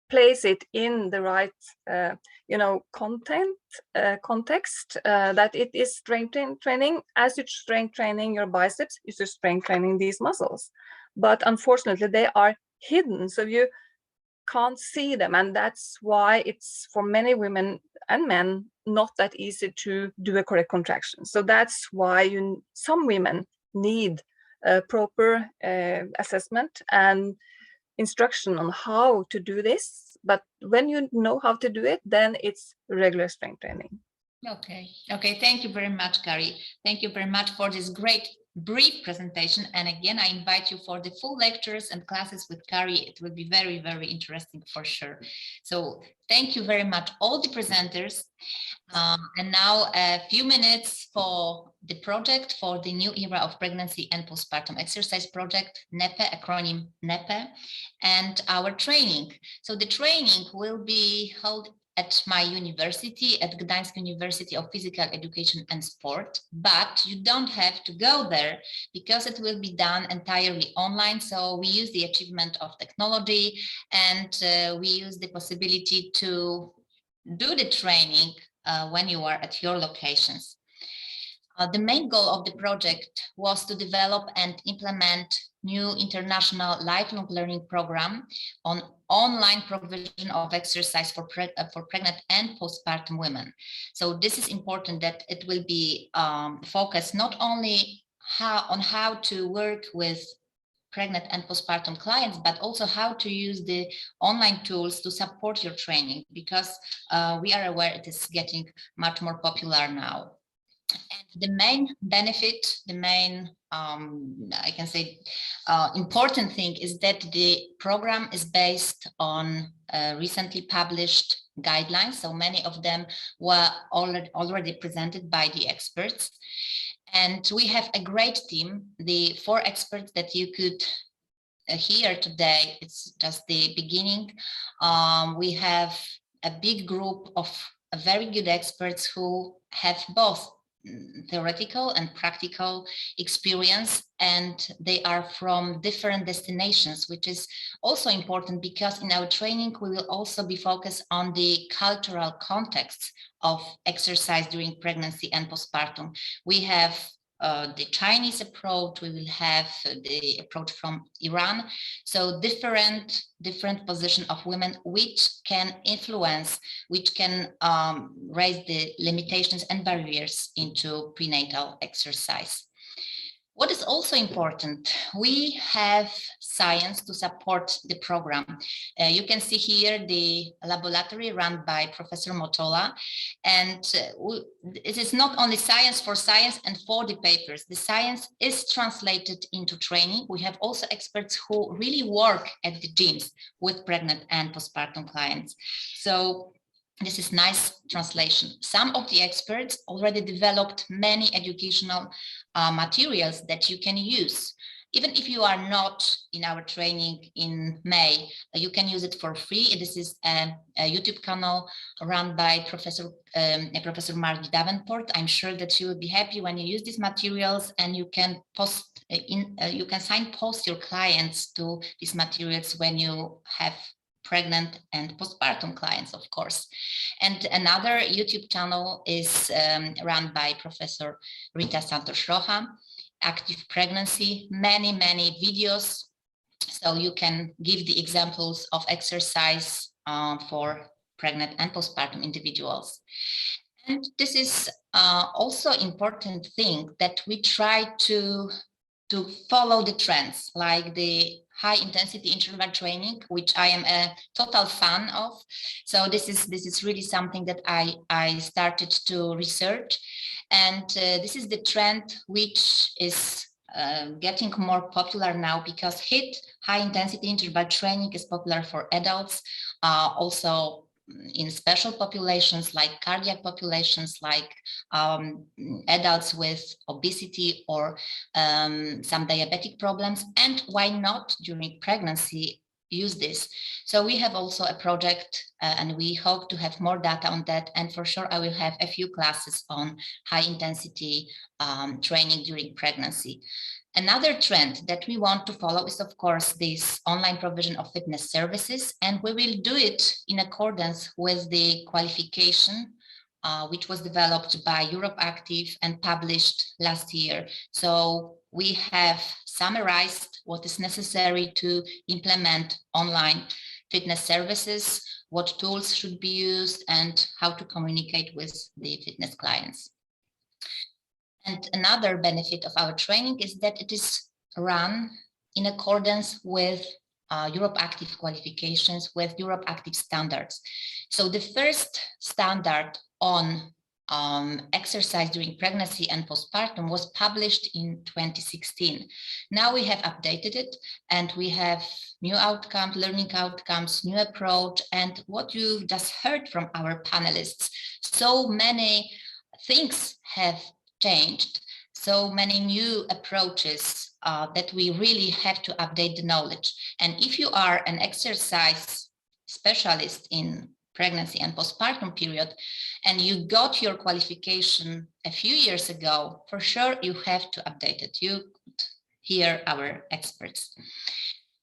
place it in the right, context, that it is strength training. As you're strength training your biceps, you're strength training these muscles. But unfortunately, they are hidden. So you can't see them, and that's why it's for many women and men not that easy to do a correct contraction. So that's why some women need a proper assessment and instruction on how to do this. But when you know how to do it, then it's regular strength training. Okay, thank you very much, Kari. Thank you very much for this great brief presentation. And again, I invite you for the full lectures and classes with Kari. It will be very, very interesting for sure. So thank you very much, all the presenters. And now a few minutes for the project, for the new era of pregnancy and postpartum exercise project, NEPPE, acronym NEPPE, and our training. So the training will be held at my university, at Gdańsk University of Physical Education and Sport, but you don't have to go there because it will be done entirely online. So we use the achievement of technology, and we use the possibility to do the training when you are at your locations. The main goal of the project was to develop and implement new international lifelong learning program on online provision of exercise for pregnant and postpartum women. So this is important, that it will be focused not only on how to work with pregnant and postpartum clients, but also how to use the online tools to support your training, because we are aware it is getting much more popular now. And the main benefit, the main, I can say, important thing is that the program is based on recently published guidelines. So many of them were already presented by the experts. And we have a great team. The 4 experts that you could hear today, it's just the beginning. We have a big group of very good experts who have both theoretical and practical experience, and they are from different destinations, which is also important because in our training we will also be focused on the cultural context of exercise during pregnancy and postpartum. We have the Chinese approach, we will have the approach from Iran. So different position of women, which can influence, which can raise the limitations and barriers into prenatal exercise. What is also important, we have science to support the program. You can see here the laboratory run by Professor Motola, and it is not only science for science and for the papers. The science is translated into training. We have also experts who really work at the gyms with pregnant and postpartum clients. So this is nice translation. Some of the experts already developed many educational materials that you can use. Even if you are not in our training in May, you can use it for free. This is a YouTube channel run by Professor Margie Davenport. I'm sure that you will be happy when you use these materials, and you can post you can signpost your clients to these materials when you have pregnant and postpartum clients, of course. And another YouTube channel is run by Professor Rita Santos Roja, Active Pregnancy, many videos. So you can give the examples of exercise for pregnant and postpartum individuals. And this is also important thing, that we try to follow the trends, like the high intensity interval training, which I am a total fan of. So this is really something that I started to research, and this is the trend which is getting more popular now, because HIIT, high intensity interval training, is popular for adults, also in special populations like cardiac populations, like adults with obesity or some diabetic problems, and why not during pregnancy use this. So we have also a project and we hope to have more data on that, and for sure I will have a few classes on high intensity training during pregnancy. Another trend that we want to follow is, of course, this online provision of fitness services, and we will do it in accordance with the qualification which was developed by EuropeActive and published last year. So we have summarized what is necessary to implement online fitness services, what tools should be used, and how to communicate with the fitness clients. And another benefit of our training is that it is run in accordance with EuropeActive qualifications, with EuropeActive standards. So the first standard on exercise during pregnancy and postpartum was published in 2016. Now we have updated it and we have new outcomes, learning outcomes, new approach, and what you've just heard from our panelists. So many things have changed, so many new approaches that we really have to update the knowledge. And if you are an exercise specialist in pregnancy and postpartum period, and you got your qualification a few years ago, for sure you have to update it. You could hear our experts.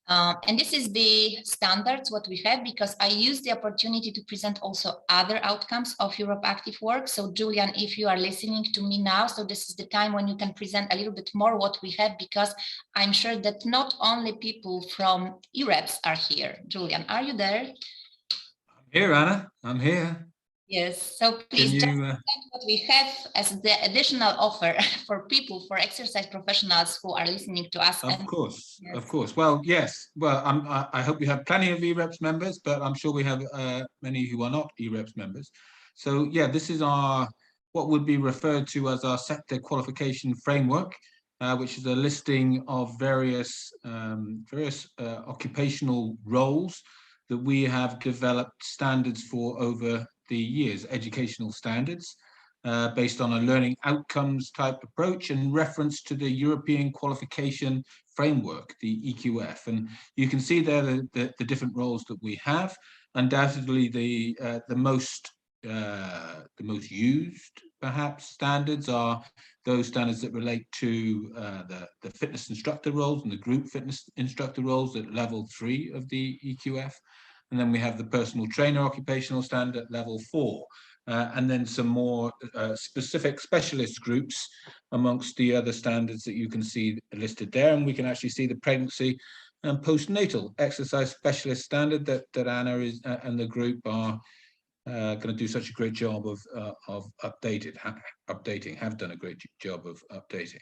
And this is the standards what we have, because I use the opportunity to present also other outcomes of EuropeActive work. So Julian, if you are listening to me now, so this is the time when you can present a little bit more what we have, because I'm sure that not only people from EUREPS are here. Julian, are you there? Here, Anna, I'm here. Yes, so please just present what we have as the additional offer for people, for exercise professionals who are listening to us. Of course, yes. Of course. Well, yes. Well, I hope we have plenty of EUREPS members, but I'm sure we have many who are not EUREPS members. So yeah, this is our what would be referred to as our sector qualification framework, which is a listing of various occupational roles that we have developed standards for over the years, educational standards, based on a learning outcomes type approach and reference to the European qualification framework, the EQF. And you can see there the different roles that we have. Undoubtedly, the most used, perhaps, standards are those standards that relate to the fitness instructor roles and the group fitness instructor roles at level 3 of the EQF. And then we have the personal trainer occupational standard at level 4. And then some more specific specialist groups amongst the other standards that you can see listed there. And we can actually see the pregnancy and postnatal exercise specialist standard that Anna is and the group are going to do such a great job of updating, have done a great job of updating.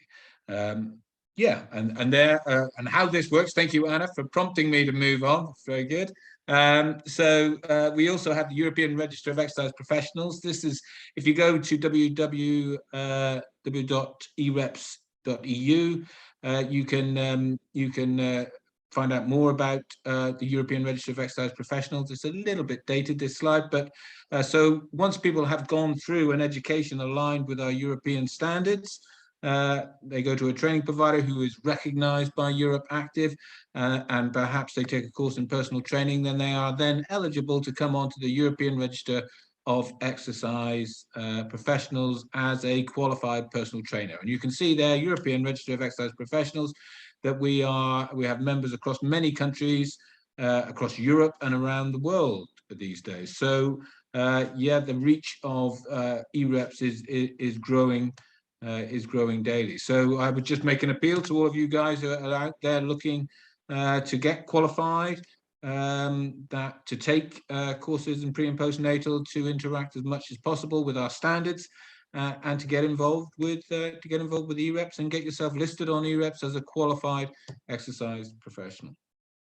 Yeah, and there and how this works. Thank you, Anna, for prompting me to move on. Very good. So we also have the European Register of Exercise Professionals. This is, if you go to www.ereps.eu, you can find out more about the European Register of Exercise Professionals. It's a little bit dated, this slide, but so once people have gone through an education aligned with our European standards, they go to a training provider who is recognized by EuropeActive, and perhaps they take a course in personal training, then they are then eligible to come onto the European Register of Exercise Professionals as a qualified personal trainer. And you can see there, European Register of Exercise Professionals, that we have members across many countries, across Europe and around the world these days. So yeah, the reach of EUREPS is growing. Is growing daily. So I would just make an appeal to all of you guys who are out there looking to get qualified, to take courses in pre and postnatal, to interact as much as possible with our standards, and to get involved with EUREPS and get yourself listed on EUREPS as a qualified exercise professional.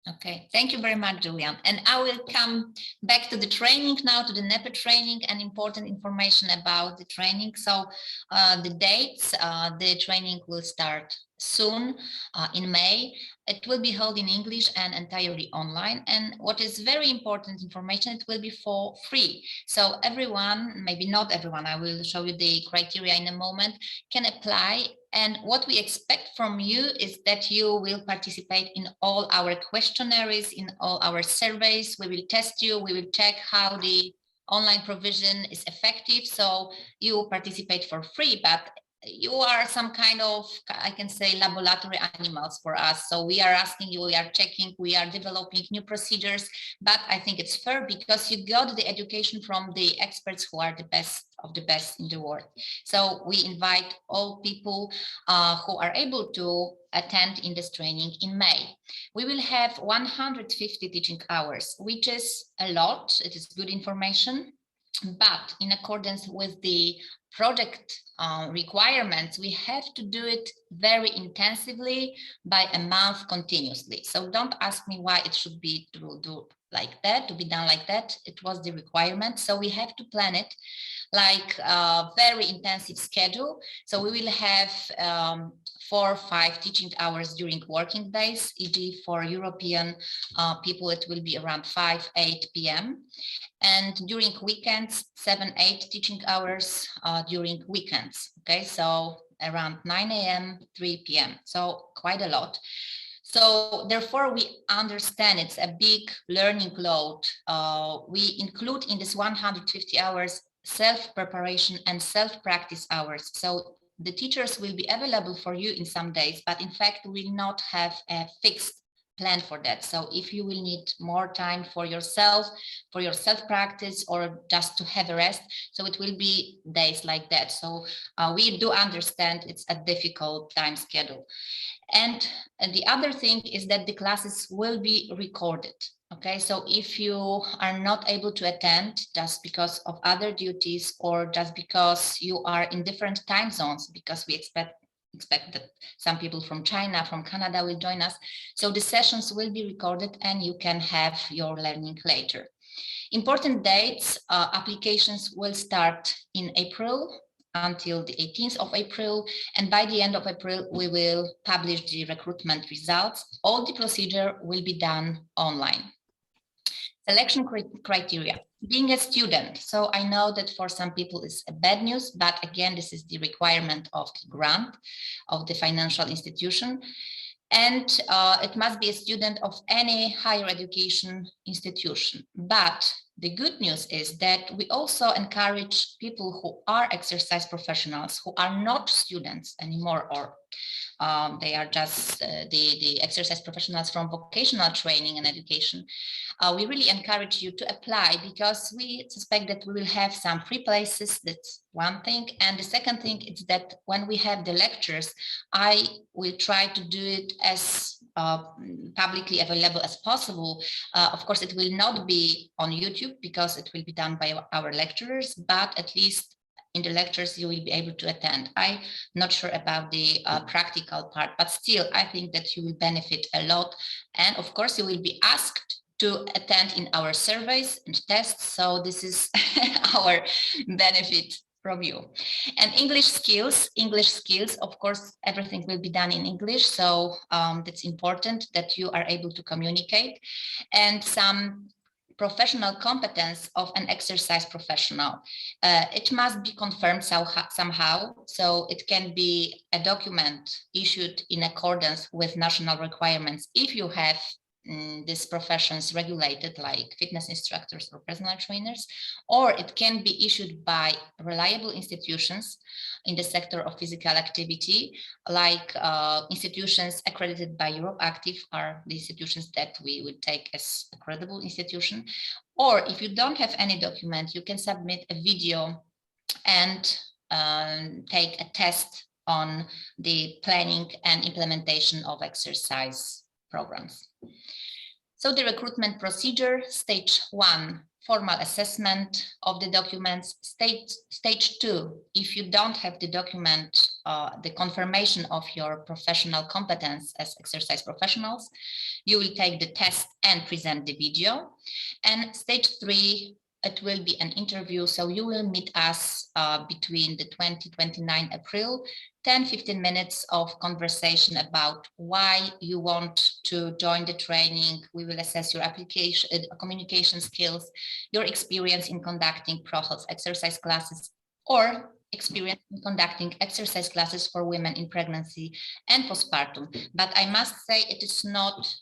Okay, thank you very much, Julian. And I will come back to the training now, to the NEPPE training and important information about the training. So the dates, the training will start soon in May. It will be held in English and entirely online. And what is very important information, it will be for free. So everyone, maybe not everyone, I will show you the criteria in a moment, can apply. And what we expect from you is that you will participate in all our questionnaires, in all our surveys. We will test you, we will check how the online provision is effective. So you participate for free, but you are some kind of, I can say, laboratory animals for us. So we are asking you, we are checking, we are developing new procedures, but I think it's fair because you got the education from the experts who are the best of the best in the world. So we invite all people who are able to attend in this training in May. We will have 150 teaching hours, which is a lot. It is good information, but in accordance with the project requirements, we have to do it very intensively by a month continuously. So don't ask me why it should be do like that, to be done like that. It was the requirement. So we have to plan it like a very intensive schedule. So we will have 4 or 5 teaching hours during working days, e.g. for European people, it will be around 5, 8 p.m. And during weekends, 7, 8 teaching hours during weekends. Okay, so around 9 a.m., 3 p.m. So quite a lot. So therefore, we understand it's a big learning load. We include in this 150 hours self-preparation and self-practice hours. So the teachers will be available for you in some days, but in fact, we will not have a fixed plan for that. So if you will need more time for your self-practice, or just to have a rest, so it will be days like that. So we do understand it's a difficult time schedule. And the other thing is that the classes will be recorded. Okay, so if you are not able to attend just because of other duties, or just because you are in different time zones, because we expect that some people from China, from Canada will join us. So the sessions will be recorded and you can have your learning later. Important dates, applications will start in April until the 18th of April. And by the end of April, we will publish the recruitment results. All the procedure will be done online. Selection criteria, being a student. So I know that for some people it's a bad news, but again, this is the requirement of the grant of the financial institution. And it must be a student of any higher education institution. But the good news is that we also encourage people who are exercise professionals, who are not students anymore, or they are just the exercise professionals from vocational training and education. We really encourage you to apply, because we suspect that we will have some free places. That's one thing. And the second thing is that when we have the lectures, I will try to do it as publicly available as possible. Of course, it will not be on YouTube because it will be done by our lecturers, but at least in the lectures you will be able to attend. I'm not sure about the practical part, but still I think that you will benefit a lot. And of course you will be asked to attend in our surveys and tests. So this is our benefit from you. And English skills, of course, everything will be done in English. So that's important that you are able to communicate. And some professional competence of an exercise professional. It must be confirmed somehow. So it can be a document issued in accordance with national requirements if you have these professions regulated, like fitness instructors or personal trainers, or it can be issued by reliable institutions in the sector of physical activity, like institutions accredited by EuropeActive are the institutions that we would take as a credible institution. Or if you don't have any document, you can submit a video and take a test on the planning and implementation of exercise programs. So the recruitment procedure, stage 1, formal assessment of the documents. Stage 2, if you don't have the document, the confirmation of your professional competence as exercise professionals, you will take the test and present the video. And stage 3, it will be an interview. So you will meet us between the 29 April, 10-15 minutes of conversation about why you want to join the training. We will assess your application, communication skills, your experience in conducting pro-health exercise classes, or experience in conducting exercise classes for women in pregnancy and postpartum. But I must say it is not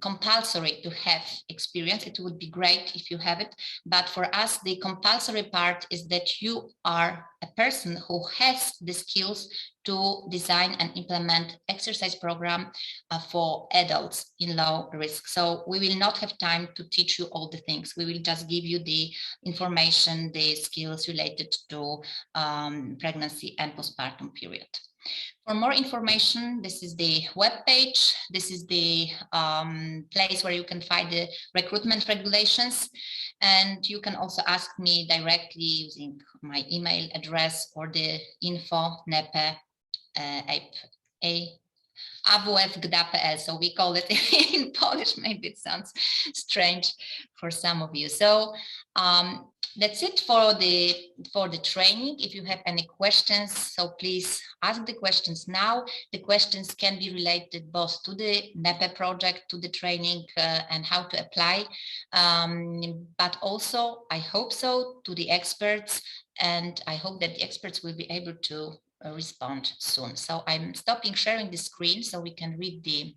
compulsory to have experience. It would be great if you have it, but for us the compulsory part is that you are a person who has the skills to design and implement exercise program for adults in low risk. So we will not have time to teach you all the things. We will just give you the information, the skills related to pregnancy and postpartum period. For more information, this is the webpage. This is the place where you can find the recruitment regulations. And you can also ask me directly using my email address or the info NEPPE awf.gda.pl. So we call it in Polish. Maybe it sounds strange for some of you. So that's it for the training. If you have any questions, so please ask the questions now. The questions can be related both to the NEPPE project, to the training and how to apply, but also, I hope so, to the experts, and I hope that the experts will be able to respond soon. So I'm stopping sharing the screen so we can read the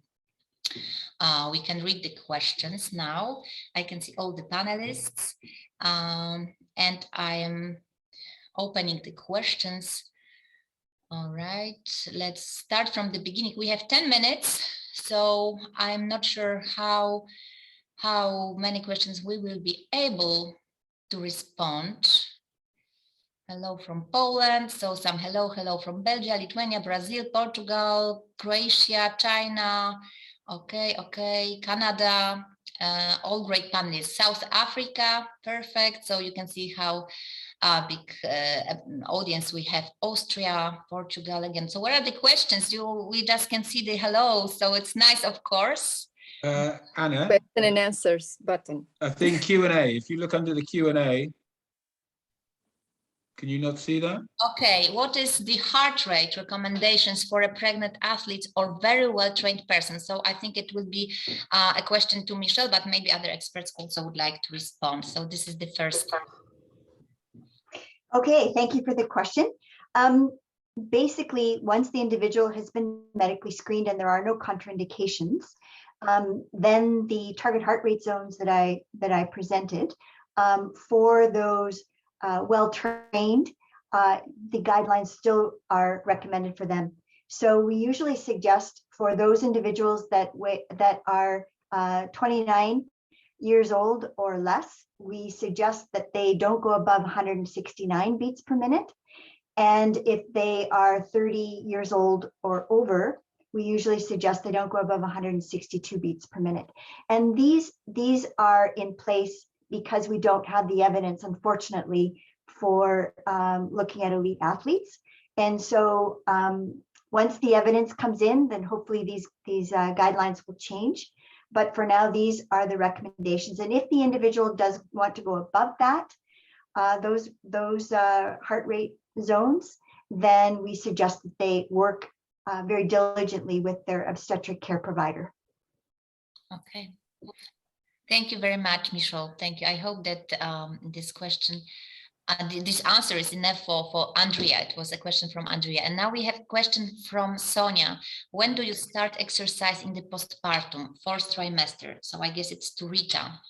questions now. I can see all the panelists, and I am opening the questions. All right, let's start from the beginning. We have 10 minutes, so I'm not sure how many questions we will be able to respond. Hello from Poland, so some hello from Belgium, Lithuania, Brazil, Portugal, Croatia, China, okay, Canada, all great panelists. South Africa, perfect. So you can see how big audience we have. Austria, Portugal again. So what are the questions? We just can see the hello, so it's nice, of course. Anna, Question and answers button. I think Q&A. If you look under the Q&A, can you not see that? Okay, what is the heart rate recommendations for a pregnant athlete or very well-trained person? So I think it will be a question to Michelle, but maybe other experts also would like to respond. So this is the first. Okay, thank you for the question. Basically, once the individual has been medically screened and there are no contraindications, then the target heart rate zones that I presented for those well-trained, the guidelines still are recommended for them. So we usually suggest for those individuals that are 29 years old or less, we suggest that they don't go above 169 beats per minute. And if they are 30 years old or over, we usually suggest they don't go above 162 beats per minute. And these are in place because we don't have the evidence, unfortunately, for looking at elite athletes. And so once the evidence comes in, then hopefully these guidelines will change. But for now, these are the recommendations. And if the individual does want to go above that, those heart rate zones, then we suggest that they work very diligently with their obstetric care provider. Okay. Thank you very much, Michelle. Thank you. I hope that this question, this answer is enough for Andrea. It was a question from Andrea. And now we have a question from Sonia. When do you start exercise in the postpartum, 4th trimester? So I guess it's to Rita.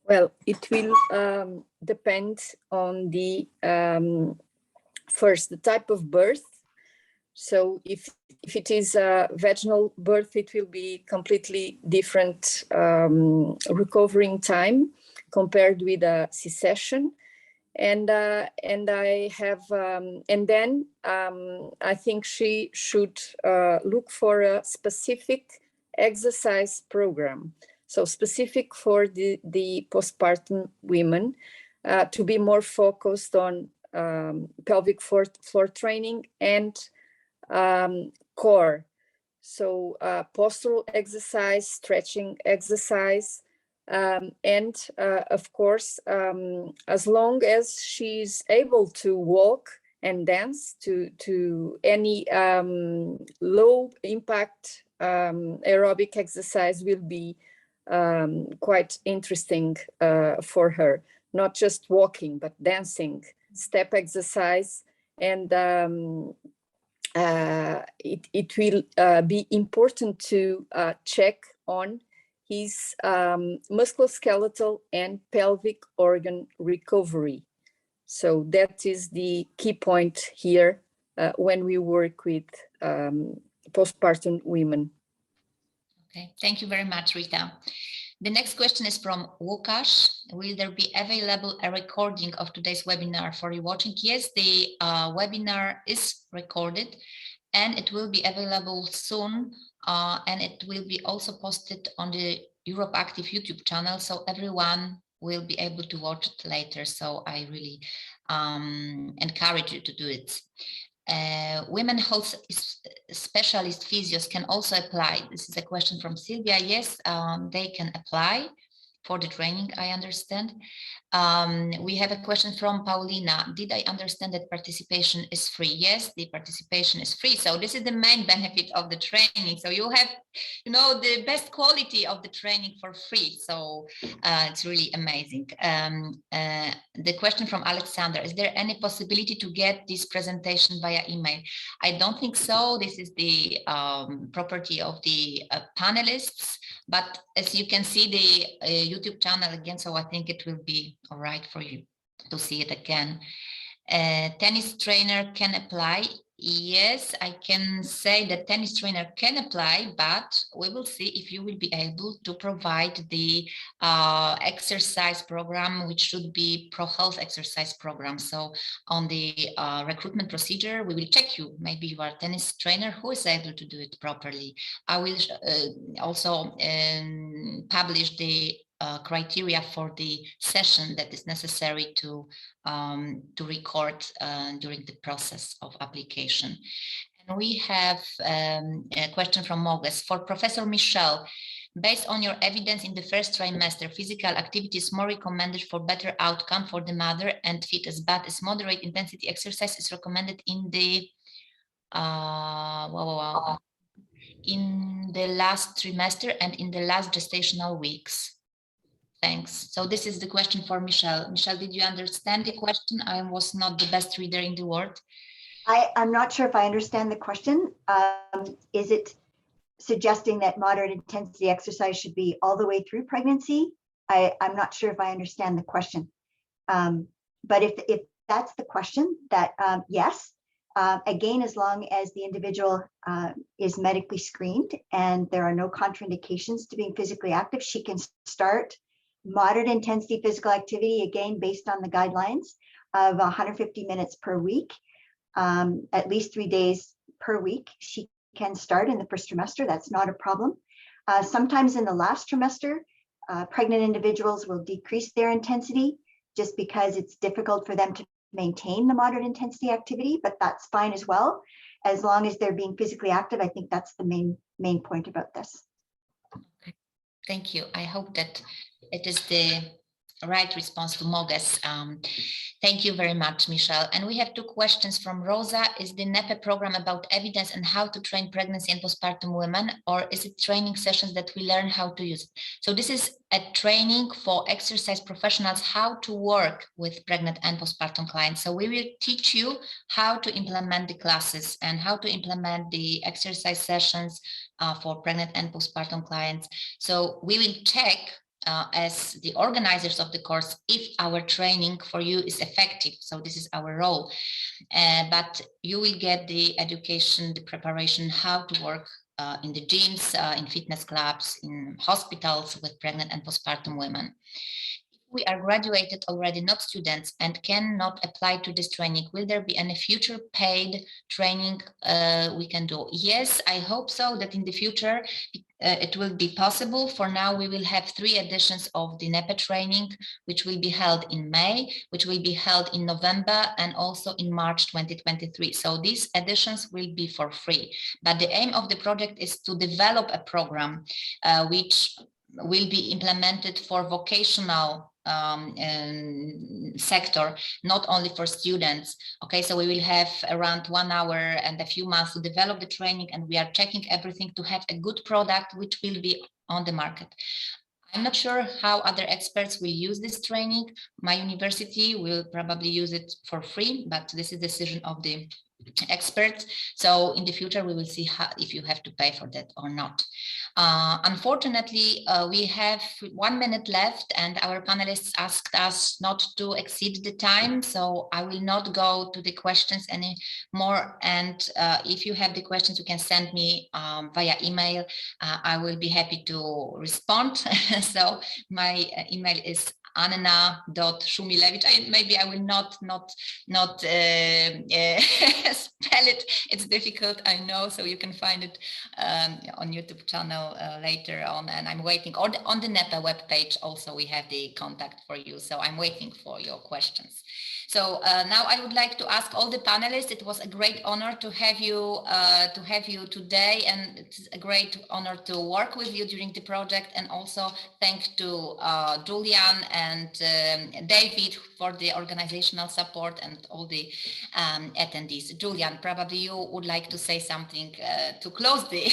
Well, it will depend on the first, the type of birth. So if it is a vaginal birth, it will be completely different recovering time compared with a C-section. And I have, and then I think she should look for a specific exercise program. So specific for the postpartum women to be more focused on pelvic floor training and core. So postural exercise, stretching exercise, and of course, as long as she's able to walk and dance to any low impact aerobic exercise will be quite interesting for her. Not just walking, but dancing, step exercise, and it will be important to check on his musculoskeletal and pelvic organ recovery. So that is the key point here when we work with postpartum women. Okay, thank you very much, Rita. The next question is from Łukasz. Will there be available a recording of today's webinar for you watching? Yes, the webinar is recorded and it will be available soon. And it will be also posted on the EuropeActive YouTube channel, so everyone will be able to watch it later. So I really encourage you to do it. Women health specialist physios can also apply. This is a question from Sylvia. Yes, they can apply for the training, I understand. We have a question from Paulina. Did I understand that participation is free? Yes, the participation is free. So this is the main benefit of the training. So you have, you know, the best quality of the training for free. So it's really amazing. The question from Alexander, is there any possibility to get this presentation via email? I don't think so. This is the property of the panelists. But as you can see the YouTube channel again, so I think it will be all right for you to see it again. Tennis trainer can apply. Yes, I can say that tennis trainer can apply, but we will see if you will be able to provide the exercise program, which should be pro-health exercise program. So on the recruitment procedure, we will check you. Maybe you are a tennis trainer who is able to do it properly. I will also publish the criteria for the session that is necessary to record during the process of application. And we have a question from Moges. For Professor Michel, based on your evidence in the first trimester, physical activity is more recommended for better outcome for the mother and fetus, but is moderate intensity exercise is recommended in the in the last trimester and in the last gestational weeks. Thanks. So this is the question for Michelle. Michelle, did you understand the question? I was not the best reader in the world. I'm not sure if I understand the question. Is it suggesting that moderate intensity exercise should be all the way through pregnancy? I'm not sure if I understand the question. But if that's the question, that yes, again, as long as the individual is medically screened and there are no contraindications to being physically active, she can start moderate intensity physical activity, again, based on the guidelines of 150 minutes per week, at least 3 days per week. She can start in the first trimester. That's not a problem. Sometimes in the last trimester, pregnant individuals will decrease their intensity just because it's difficult for them to maintain the moderate intensity activity, but that's fine as well. As long as they're being physically active, I think that's the main point about this. Okay. Thank you. I hope that it is the right response to Moges. Thank you very much, Michelle. And we have two questions from Rosa. Is the NEPPE program about evidence and how to train pregnancy and postpartum women, or is it training sessions that we learn how to use it? So this is a training for exercise professionals how to work with pregnant and postpartum clients. So we will teach you how to implement the classes and how to implement the exercise sessions for pregnant and postpartum clients. So we will check as the organizers of the course, if our training for you is effective. So this is our role, but you will get the education, the preparation, how to work in the gyms, in fitness clubs, in hospitals with pregnant and postpartum women. If we are graduated already, not students, and cannot apply to this training, will there be any future paid training we can do? Yes, I hope so, that in the future it will be possible. For now, we will have 3 editions of the NEPPE training, which will be held in May, which will be held in November, and also in March 2023. So these editions will be for free. But the aim of the project is to develop a program which will be implemented for vocational sector, not only for students. Okay, so we will have around 1 hour and a few months to develop the training, and we are checking everything to have a good product which will be on the market. I'm not sure how other experts will use this training. My university will probably use it for free, but this is the decision of the experts. So in the future, we will see if you have to pay for that or not. Unfortunately, we have 1 minute left and our panelists asked us not to exceed the time. So I will not go to the questions anymore. And if you have the questions, you can send me via email. I will be happy to respond. So my email is Anna.Shumilevich. Maybe I will not spell it. It's difficult, I know. So you can find it on YouTube channel later on. And I'm waiting. Or on the NEPPE webpage also we have the contact for you. So I'm waiting for your questions. So now I would like to ask all the panelists. It was a great honor to have you today, and it's a great honor to work with you during the project. And also thanks to Julian and David for the organizational support and all the attendees. Julian, probably you would like to say something to close the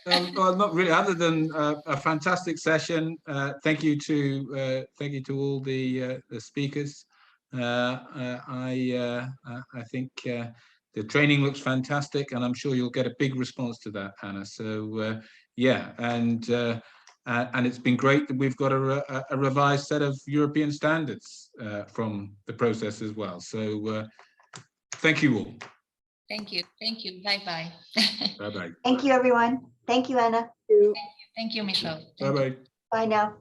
Well, not really, other than a fantastic session. Thank you to all the speakers. I think the training looks fantastic, and I'm sure you'll get a big response to that, Anna. So yeah, and it's been great that we've got a revised set of European standards from the process as well. So thank you all. Thank you. Bye-bye. Bye-bye. Thank you, everyone. Thank you, Anna. Thank you, Michelle. Bye-bye. Bye now.